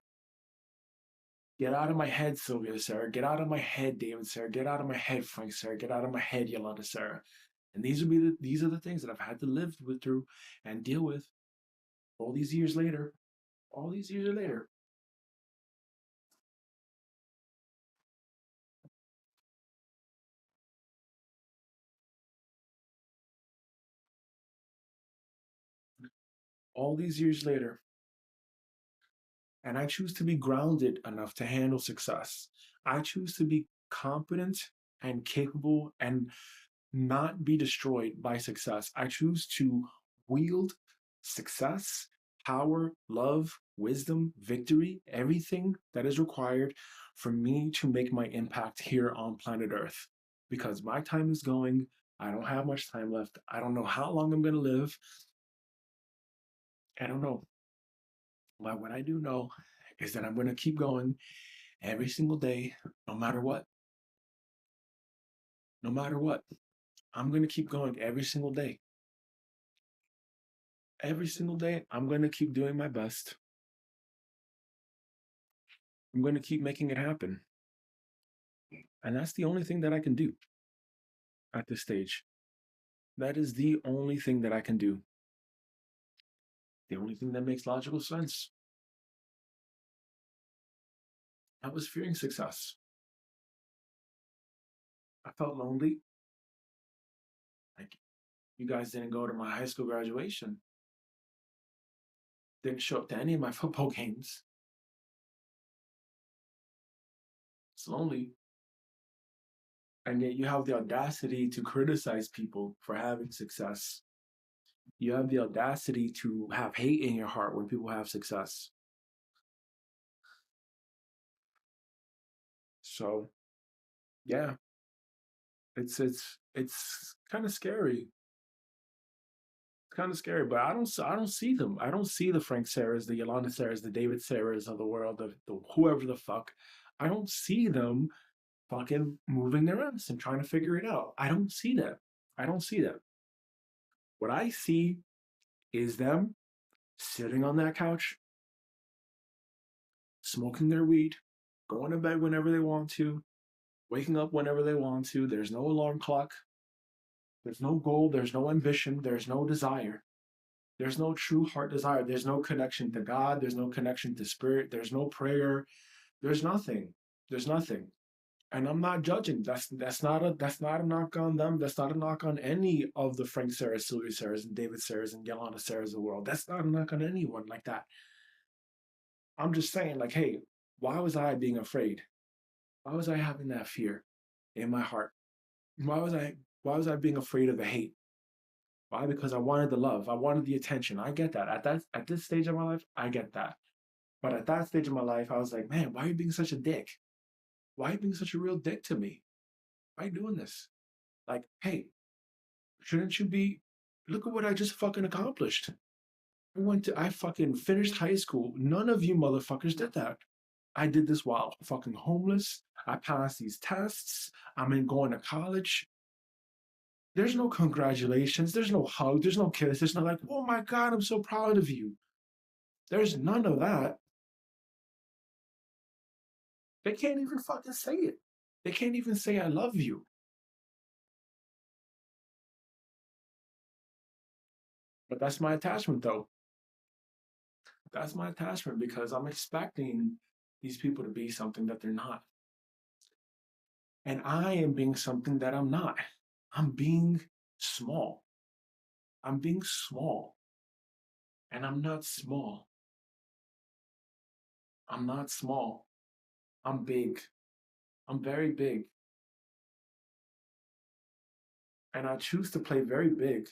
Get out of my head, Sylvia Sarah. Get out of my head, David Sarah. Get out of my head, Frank Sarah. Get out of my head, Yolanda Sarah. And these are the things that I've had to live through and deal with all these years later. All these years later. All these years later. And I choose to be grounded enough to handle success. I choose to be competent and capable and not be destroyed by success. I choose to wield success, power, love, wisdom, victory, everything that is required for me to make my impact here on planet Earth. Because my time is going. I don't have much time left. I don't know how long I'm going to live. I don't know. But what I do know is that I'm going to keep going every single day, no matter what. no matter what, I'm going to keep going every single day. Every single day, I'm going to keep doing my best. I'm going to keep making it happen. And that's the only thing that I can do at this stage. That is the only thing that I can do. The only thing that makes logical sense. I was fearing success. I felt lonely. Like, you guys didn't go to my high school graduation. Didn't show up to any of my football games. It's lonely. And yet you have the audacity to criticize people for having success. You have the audacity to have hate in your heart when people have success. So, yeah, it's kind of scary. It's kind of scary, but I don't see them. I don't see the Frank Sarahs, the Yolanda Sarahs, the David Sarahs of the world, the whoever the fuck. I don't see them fucking moving their ass and trying to figure it out. I don't see that. I don't see that. What I see is them sitting on that couch, smoking their weed, going to bed whenever they want to, waking up whenever they want to. There's no alarm clock. There's no goal. There's no ambition. There's no desire. There's no true heart desire. There's no connection to God. There's no connection to spirit. There's no prayer. There's nothing. There's nothing. And I'm not judging. That's not a knock on them. That's not a knock on any of the Frank Sarahs, Sylvia Sarahs, and David Sarahs, and Yolanda Sarahs of the world. That's not a knock on anyone like that. I'm just saying, like, hey, why was I being afraid? Why was I having that fear in my heart? Why was I being afraid of the hate? Why? Because I wanted the love. I wanted the attention. I get that. At this stage of my life, I get that. But at that stage of my life, I was like, man, why are you being such a dick? Why are you being such a real dick to me? Why are you doing this? Like, hey, shouldn't you be? Look at what I just fucking accomplished. I fucking finished high school. None of you motherfuckers did that. I did this while fucking homeless. I passed these tests. I'm going to college. There's no congratulations. There's no hug. There's no kiss. There's not like, oh my God, I'm so proud of you. There's none of that. They can't even fucking say it. They can't even say I love you. But that's my attachment though. That's my attachment because I'm expecting these people to be something that they're not. And I am being something that I'm not. I'm being small. I'm being small. And I'm not small. I'm not small. I'm big. I'm very big. And I choose to play very big.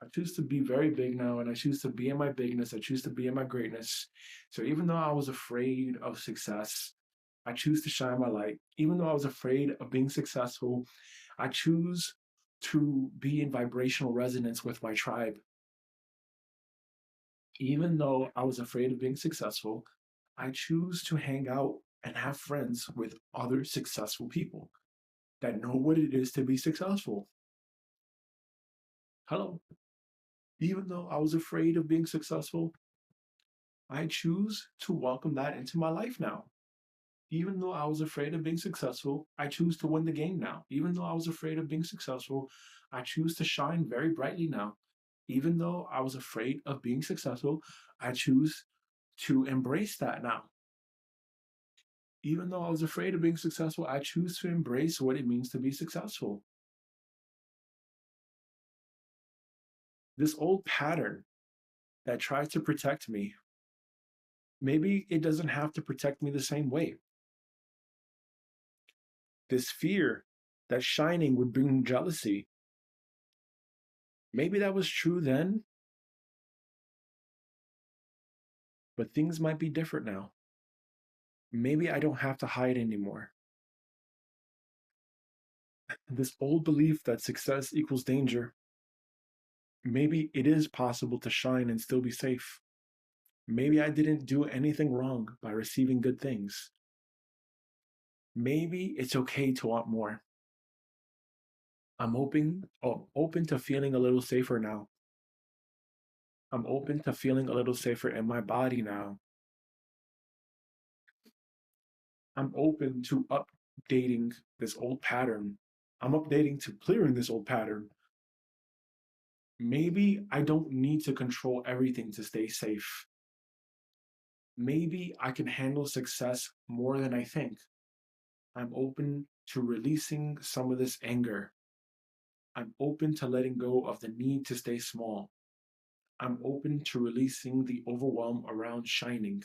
I choose to be very big now, and I choose to be in my bigness. I choose to be in my greatness. So even though I was afraid of success, I choose to shine my light. Even though I was afraid of being successful, I choose to be in vibrational resonance with my tribe. Even though I was afraid of being successful, I choose to hang out and have friends with other successful people that know what it is to be successful. Hello. Even though I was afraid of being successful, I choose to welcome that into my life now. Even though I was afraid of being successful, I choose to win the game now. Even though I was afraid of being successful, I choose to shine very brightly now. Even though I was afraid of being successful, I choose to embrace that now. Even though I was afraid of being successful, I choose to embrace what it means to be successful. This old pattern that tries to protect me, maybe it doesn't have to protect me the same way. This fear that shining would bring jealousy, maybe that was true then, but things might be different now. Maybe I don't have to hide anymore. This old belief that success equals danger, maybe it is possible to shine and still be safe. Maybe I didn't do anything wrong by receiving good things. Maybe it's okay to want more. I'm open to feeling a little safer now. I'm open to feeling a little safer in my body now. I'm open to updating this old pattern. I'm updating to clearing this old pattern. Maybe I don't need to control everything to stay safe. Maybe I can handle success more than I think. I'm open to releasing some of this anger. I'm open to letting go of the need to stay small. I'm open to releasing the overwhelm around shining.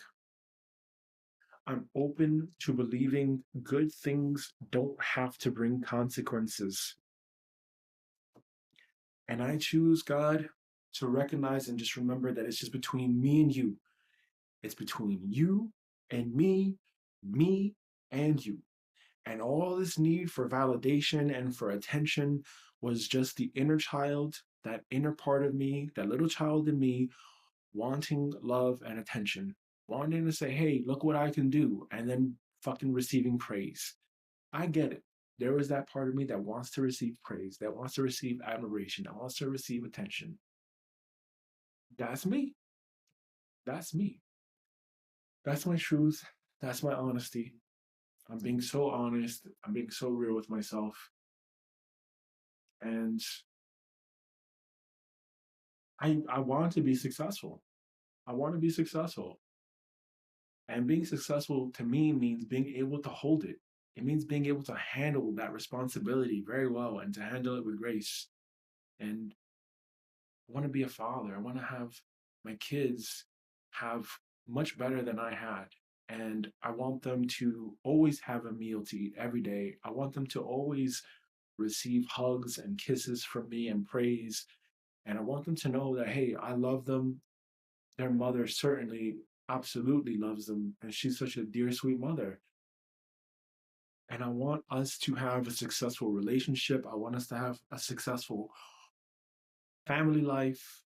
I'm open to believing good things don't have to bring consequences. And I choose, God, to recognize and just remember that it's just between me and you. It's between you and me and you. And all this need for validation and for attention was just the inner child, that inner part of me, that little child in me, wanting love and attention, wanting to say, hey, look what I can do, and then fucking receiving praise. I get it. There is that part of me that wants to receive praise, that wants to receive admiration, that wants to receive attention. That's me. That's me. That's my truth. That's my honesty. I'm being so honest. I'm being so real with myself. And I want to be successful. I want to be successful. And being successful to me means being able to hold it. It means being able to handle that responsibility very well and to handle it with grace. And I want to be a father. I want to have my kids have much better than I had. And I want them to always have a meal to eat every day. I want them to always receive hugs and kisses from me and praise. And I want them to know that, hey, I love them. Their mother certainly, absolutely loves them. And she's such a dear, sweet mother. And I want us to have a successful relationship. I want us to have a successful family life,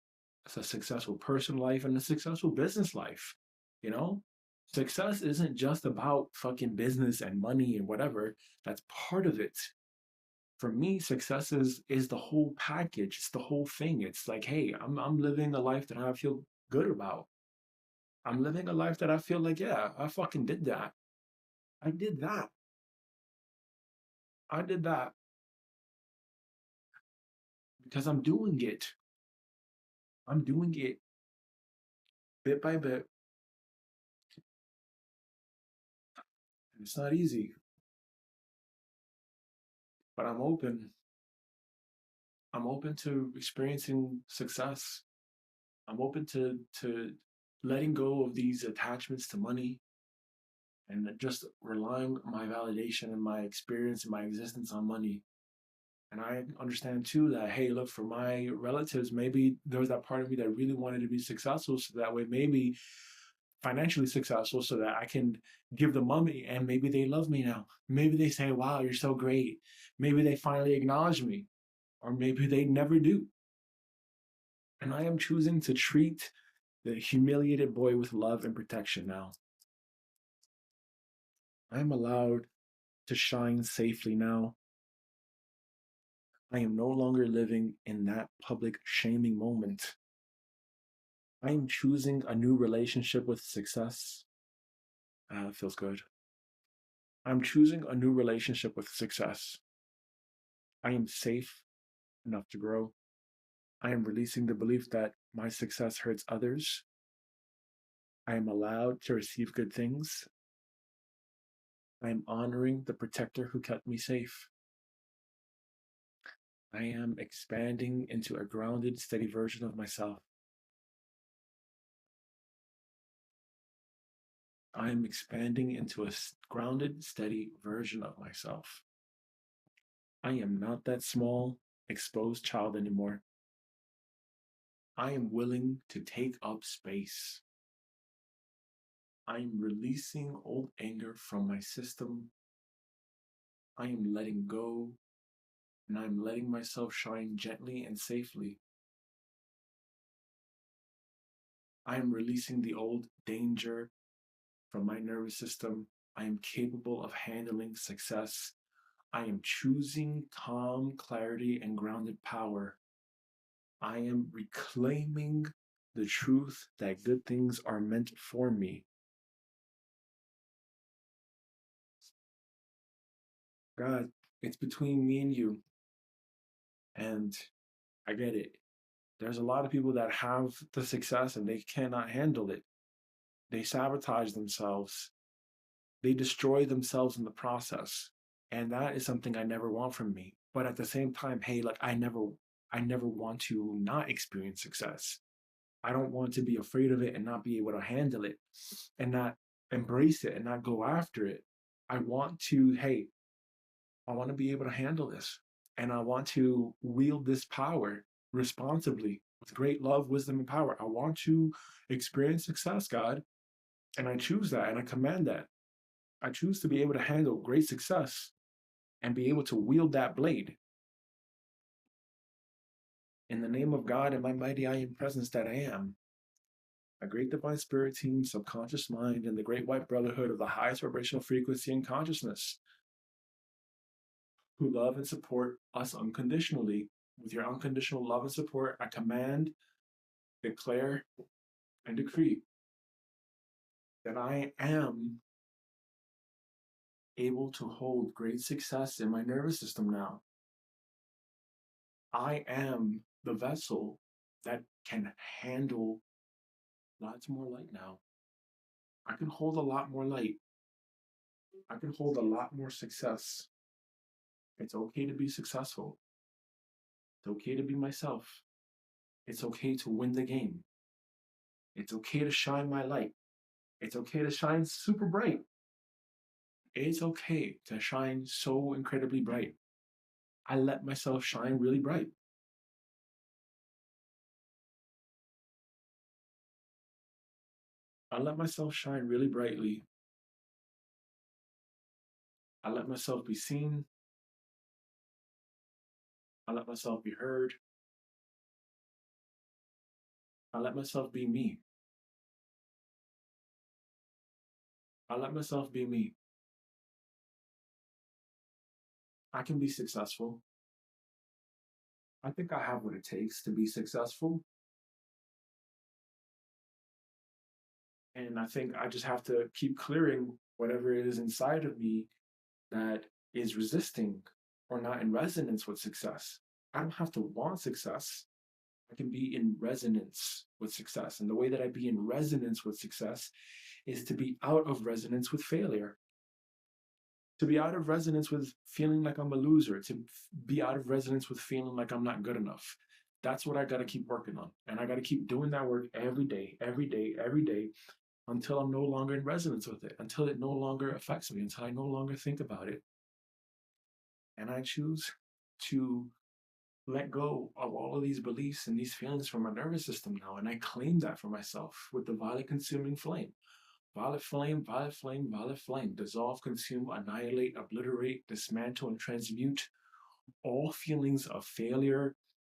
a successful personal life, and a successful business life. You know, success isn't just about fucking business and money and whatever. That's part of it. For me, success is the whole package. It's the whole thing. It's like, hey, I'm living a life that I feel good about. I'm living a life that I feel like, yeah, I fucking did that. I did that. I did that because I'm doing it. I'm doing it bit by bit. It's not easy, but I'm open. I'm open to experiencing success. I'm open to letting go of these attachments to money and just relying my validation and my experience and my existence on money. And I understand too that, hey, look, for my relatives, maybe there was that part of me that really wanted to be successful. So that way, maybe financially successful so that I can give them money and maybe they love me now. Maybe they say, wow, you're so great. Maybe they finally acknowledge me, or maybe they never do. And I am choosing to treat the humiliated boy with love and protection now. I am allowed to shine safely now. I am no longer living in that public shaming moment. I am choosing a new relationship with success. It feels good. I'm choosing a new relationship with success. I am safe enough to grow. I am releasing the belief that my success hurts others. I am allowed to receive good things. I am honoring the protector who kept me safe. I am expanding into a grounded, steady version of myself. I am expanding into a grounded, steady version of myself. I am not that small, exposed child anymore. I am willing to take up space. I am releasing old anger from my system. I am letting go, and I'm letting myself shine gently and safely. I am releasing the old danger from my nervous system. I am capable of handling success. I am choosing calm, clarity, and grounded power. I am reclaiming the truth that good things are meant for me. God, it's between me and you. And I get it. There's a lot of people that have the success and they cannot handle it. They sabotage themselves. They destroy themselves in the process. And that is something I never want from me. But at the same time, hey, like I never want to not experience success. I don't want to be afraid of it and not be able to handle it and not embrace it and not go after it. I want to, hey, I want to be able to handle this and I want to wield this power responsibly with great love, wisdom, and power. I want to experience success, God. And I choose that and I command that. I choose to be able to handle great success and be able to wield that blade. In the name of God and my mighty I am presence that I am, a great divine spirit team, subconscious mind, and the great white brotherhood of the highest vibrational frequency and consciousness, who love and support us unconditionally. With your unconditional love and support, I command, declare, and decree that I am able to hold great success in my nervous system now. I am the vessel that can handle lots more light now. I can hold a lot more light. I can hold a lot more success. It's okay to be successful. It's okay to be myself. It's okay to win the game. It's okay to shine my light. It's okay to shine super bright. It's okay to shine so incredibly bright. I let myself shine really bright. I let myself shine really brightly. I let myself be seen. I let myself be heard. I let myself be me. I let myself be me. I can be successful. I think I have what it takes to be successful. And I think I just have to keep clearing whatever it is inside of me that is resisting or not in resonance with success. I don't have to want success. I can be in resonance with success. And the way that I be in resonance with success is to be out of resonance with failure, to be out of resonance with feeling like I'm a loser, to be out of resonance with feeling like I'm not good enough. That's what I got to keep working on. And I got to keep doing that work every day, every day, every day, until I'm no longer in resonance with it, until it no longer affects me, until I no longer think about it. And I choose to let go of all of these beliefs and these feelings from my nervous system now. And I claim that for myself with the violet consuming flame. Violet flame, violet flame, violet flame. Dissolve, consume, annihilate, obliterate, dismantle, and transmute all feelings of failure,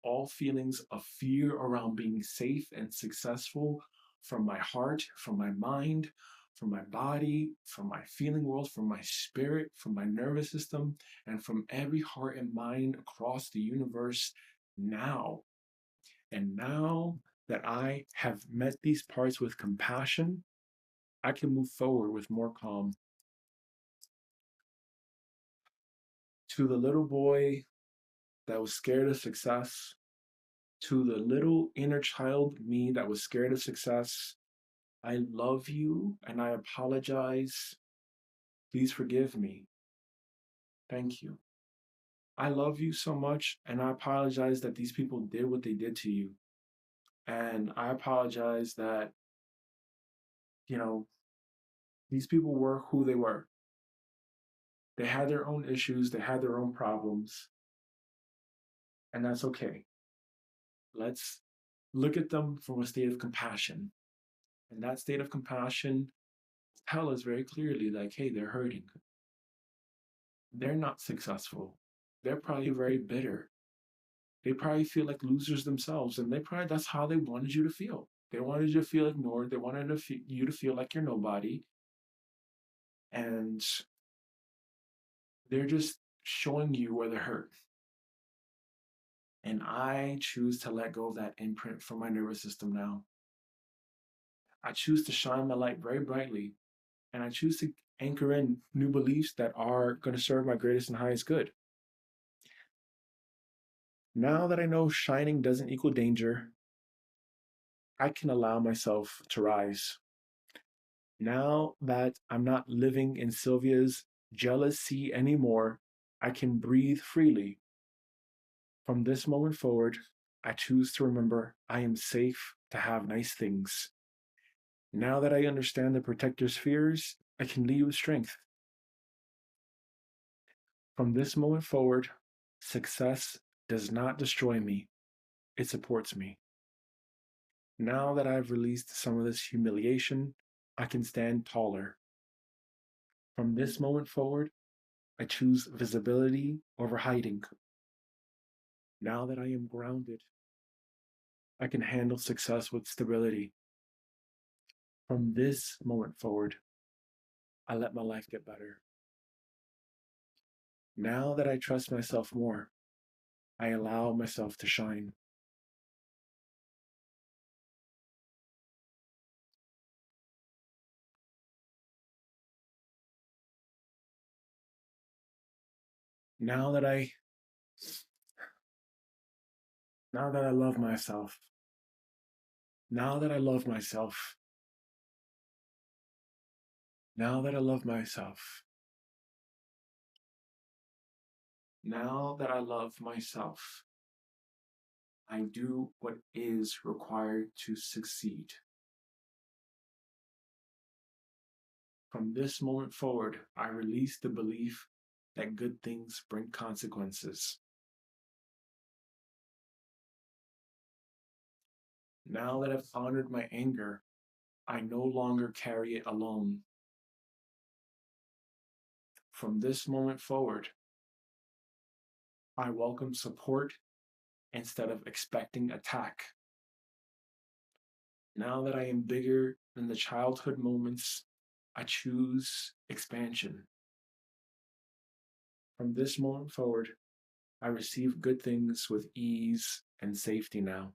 all feelings of fear around being safe and successful from my heart, from my mind, from my body, from my feeling world, from my spirit, from my nervous system, and from every heart and mind across the universe now. And now that I have met these parts with compassion, I can move forward with more calm. To the little boy that was scared of success, to the little inner child me that was scared of success, I love you and I apologize. Please forgive me. Thank you. I love you so much and I apologize that these people did what they did to you. And I apologize that, these people were who they were. They had their own issues, they had their own problems, and that's okay. Let's look at them from a state of compassion. And that state of compassion tell us very clearly, like, hey, they're hurting. They're not successful. They're probably very bitter. They probably feel like losers themselves, and that's how they wanted you to feel. They wanted you to feel ignored. They wanted you to feel like you're nobody. and they're just showing you where they're hurt. And I choose to let go of that imprint from my nervous system now. I choose to shine my light very brightly, and I choose to anchor in new beliefs that are going to serve my greatest and highest good. Now that I know shining doesn't equal danger, I can allow myself to rise. Now that I'm not living in Sylvia's jealousy anymore, I can breathe freely. From this moment forward, I choose to remember I am safe to have nice things. Now that I understand the protector's fears, I can lead with strength. From this moment forward, success does not destroy me, it supports me. Now that I've released some of this humiliation, I can stand taller. From this moment forward, I choose visibility over hiding. Now that I am grounded, I can handle success with stability. From this moment forward, I let my life get better. Now that I trust myself more, I allow myself to shine. Now that I love myself. Now that I love myself. Now that I love myself. Now that I love myself, I do what is required to succeed. From this moment forward, I release the belief that good things bring consequences. Now that I've honored my anger, I no longer carry it alone. From this moment forward, I welcome support instead of expecting attack. Now that I am bigger than the childhood moments, I choose expansion. From this moment forward, I receive good things with ease and safety now.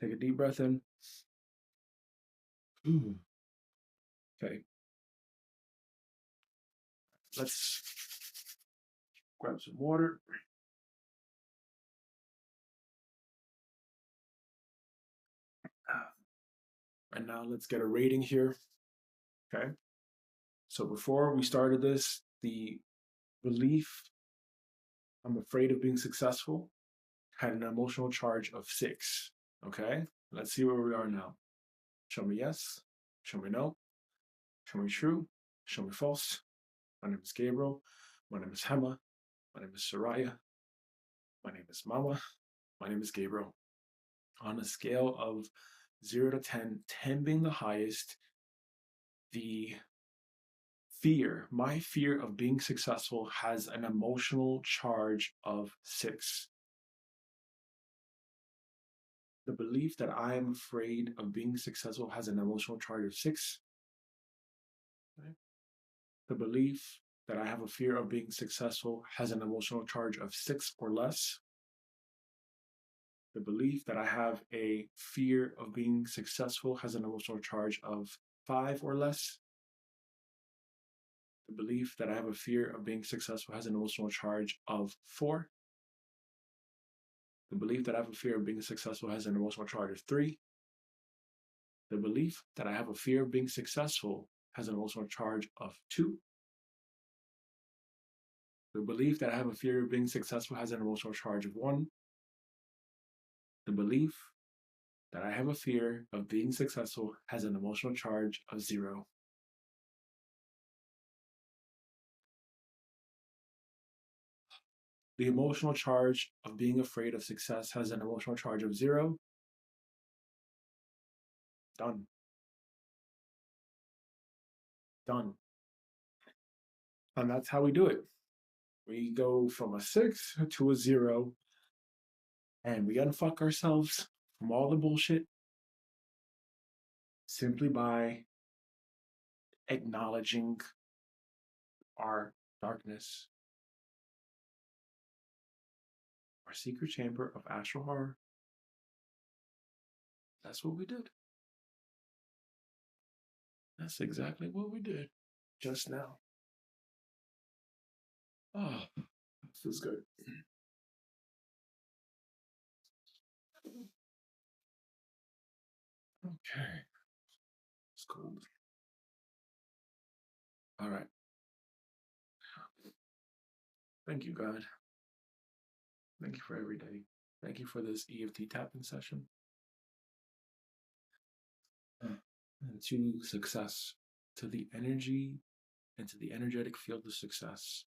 Take a deep breath in. Okay. Let's grab some water. And now let's get a rating here. Okay. So before we started this, the belief, I'm afraid of being successful, had an emotional charge of 6. Okay. Let's see where we are now. Show me yes. Show me no. Show me true. Show me false. My name is Gabriel. My name is Hema. My name is Soraya. My name is Mama. My name is Gabriel. On a scale of 0 to 10, 10 being the highest, the fear, my fear of being successful has an emotional charge of 6. The belief that I am afraid of being successful has an emotional charge of 6. Okay. The belief that I have a fear of being successful has an emotional charge of 6 or less. The belief that I have a fear of being successful has an emotional charge of 5 or less. The belief that I have a fear of being successful has an emotional charge of 4. The belief that I have a fear of being successful has an emotional charge of 3. The belief that I have a fear of being successful has an emotional charge of 2. The belief that I have a fear of being successful has an emotional charge of 1. The belief that I have a fear of being successful has an emotional charge of 0. The emotional charge of being afraid of success has an emotional charge of 0. Done. Done. And that's how we do it. We go from a 6 to a 0, and we unfuck ourselves from all the bullshit simply by acknowledging our darkness, our secret chamber of astral horror. That's what we did. That's exactly what we did just now. Oh, feels good. Okay. It's cold. All right. Thank you, God. Thank you for every day. Thank you for this EFT tapping session. And to success, to the energy and to the energetic field of success.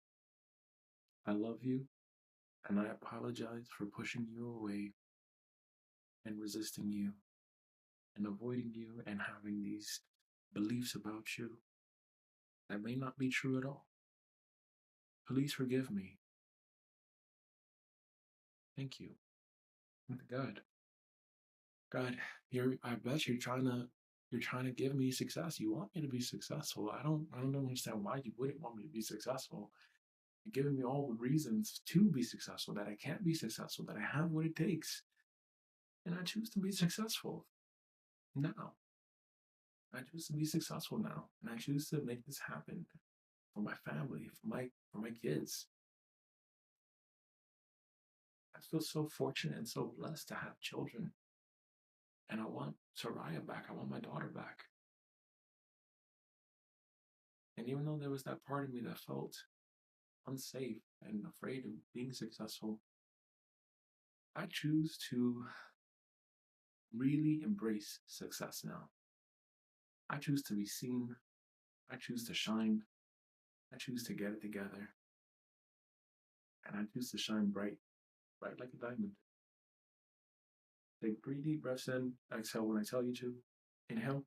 I love you, and I apologize for pushing you away and resisting you and avoiding you and having these beliefs about you that may not be true at all. Please forgive me. Thank you. God. God, I bet you're trying to give me success. You want me to be successful. I don't understand why you wouldn't want me to be successful. You're giving me all the reasons to be successful, that I can't be successful, that I have what it takes. And I choose to be successful now. I choose to be successful now. And I choose to make this happen for my family, for my kids. I feel so fortunate and so blessed to have children. And I want Soraya back. I want my daughter back. And even though there was that part of me that felt unsafe and afraid of being successful, I choose to really embrace success now. I choose to be seen. I choose to shine. I choose to get it together. And I choose to shine bright, bright like a diamond. Take 3 deep breaths in. Exhale when I tell you to. Inhale.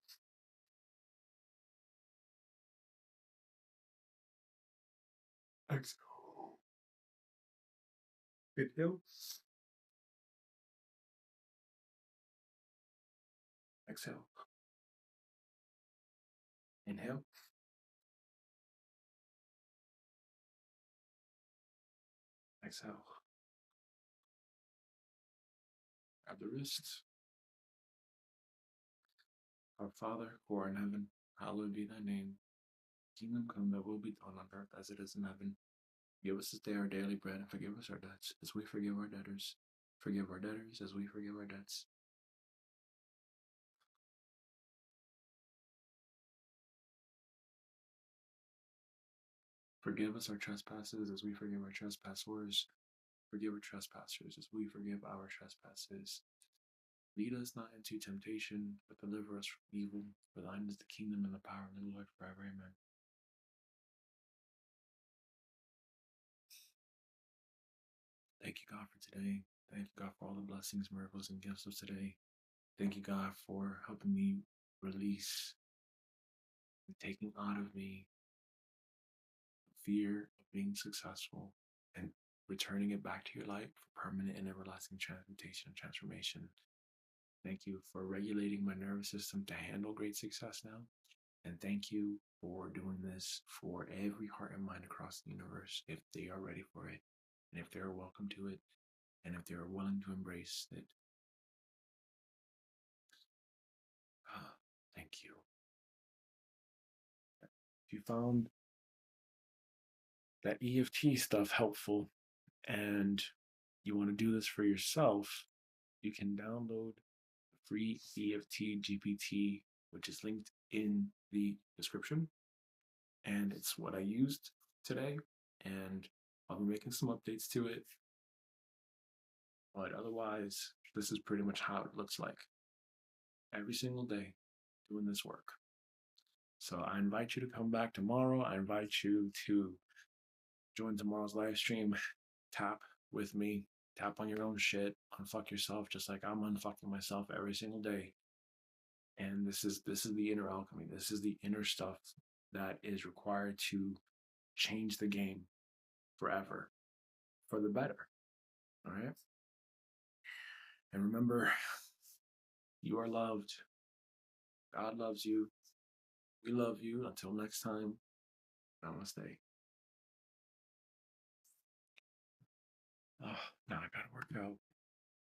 Exhale. Inhale. Exhale. Inhale. Exhale. Grab the wrists. Our Father, who art in heaven, hallowed be thy name. Kingdom come, thy will be done on earth as it is in heaven. Give us this day our daily bread, and forgive us our debts, as we forgive our debtors. Forgive our debtors, as we forgive our debts. Forgive us our trespasses, as we forgive our trespassers. Forgive our trespassers, as we forgive our trespasses. Lead us not into temptation, but deliver us from evil. For thine is the kingdom and the power and the Lord forever. Amen. Thank you, God, for today. Thank you, God, for all the blessings, miracles, and gifts of today. Thank you, God, for helping me release and taking out of me fear of being successful and returning it back to your light for permanent and everlasting transmutation and transformation. Thank you for regulating my nervous system to handle great success now. And thank you for doing this for every heart and mind across the universe, if they are ready for it, and if they are welcome to it, and if they are willing to embrace it. Thank you. If you found that EFT stuff helpful and you want to do this for yourself, you can download the free EFT GPT, which is linked in the description. And it's what I used today, and I'll be making some updates to it. But otherwise, this is pretty much how it looks like every single day doing this work. So I invite you to come back tomorrow. I invite you to join tomorrow's live stream. Tap with me. Tap on your own shit. Unfuck yourself, just like I'm unfucking myself every single day. And this is the inner alchemy. This is the inner stuff that is required to change the game forever, for the better. All right? And remember, you are loved. God loves you. We love you. Until next time, namaste. Oh, now I gotta work out.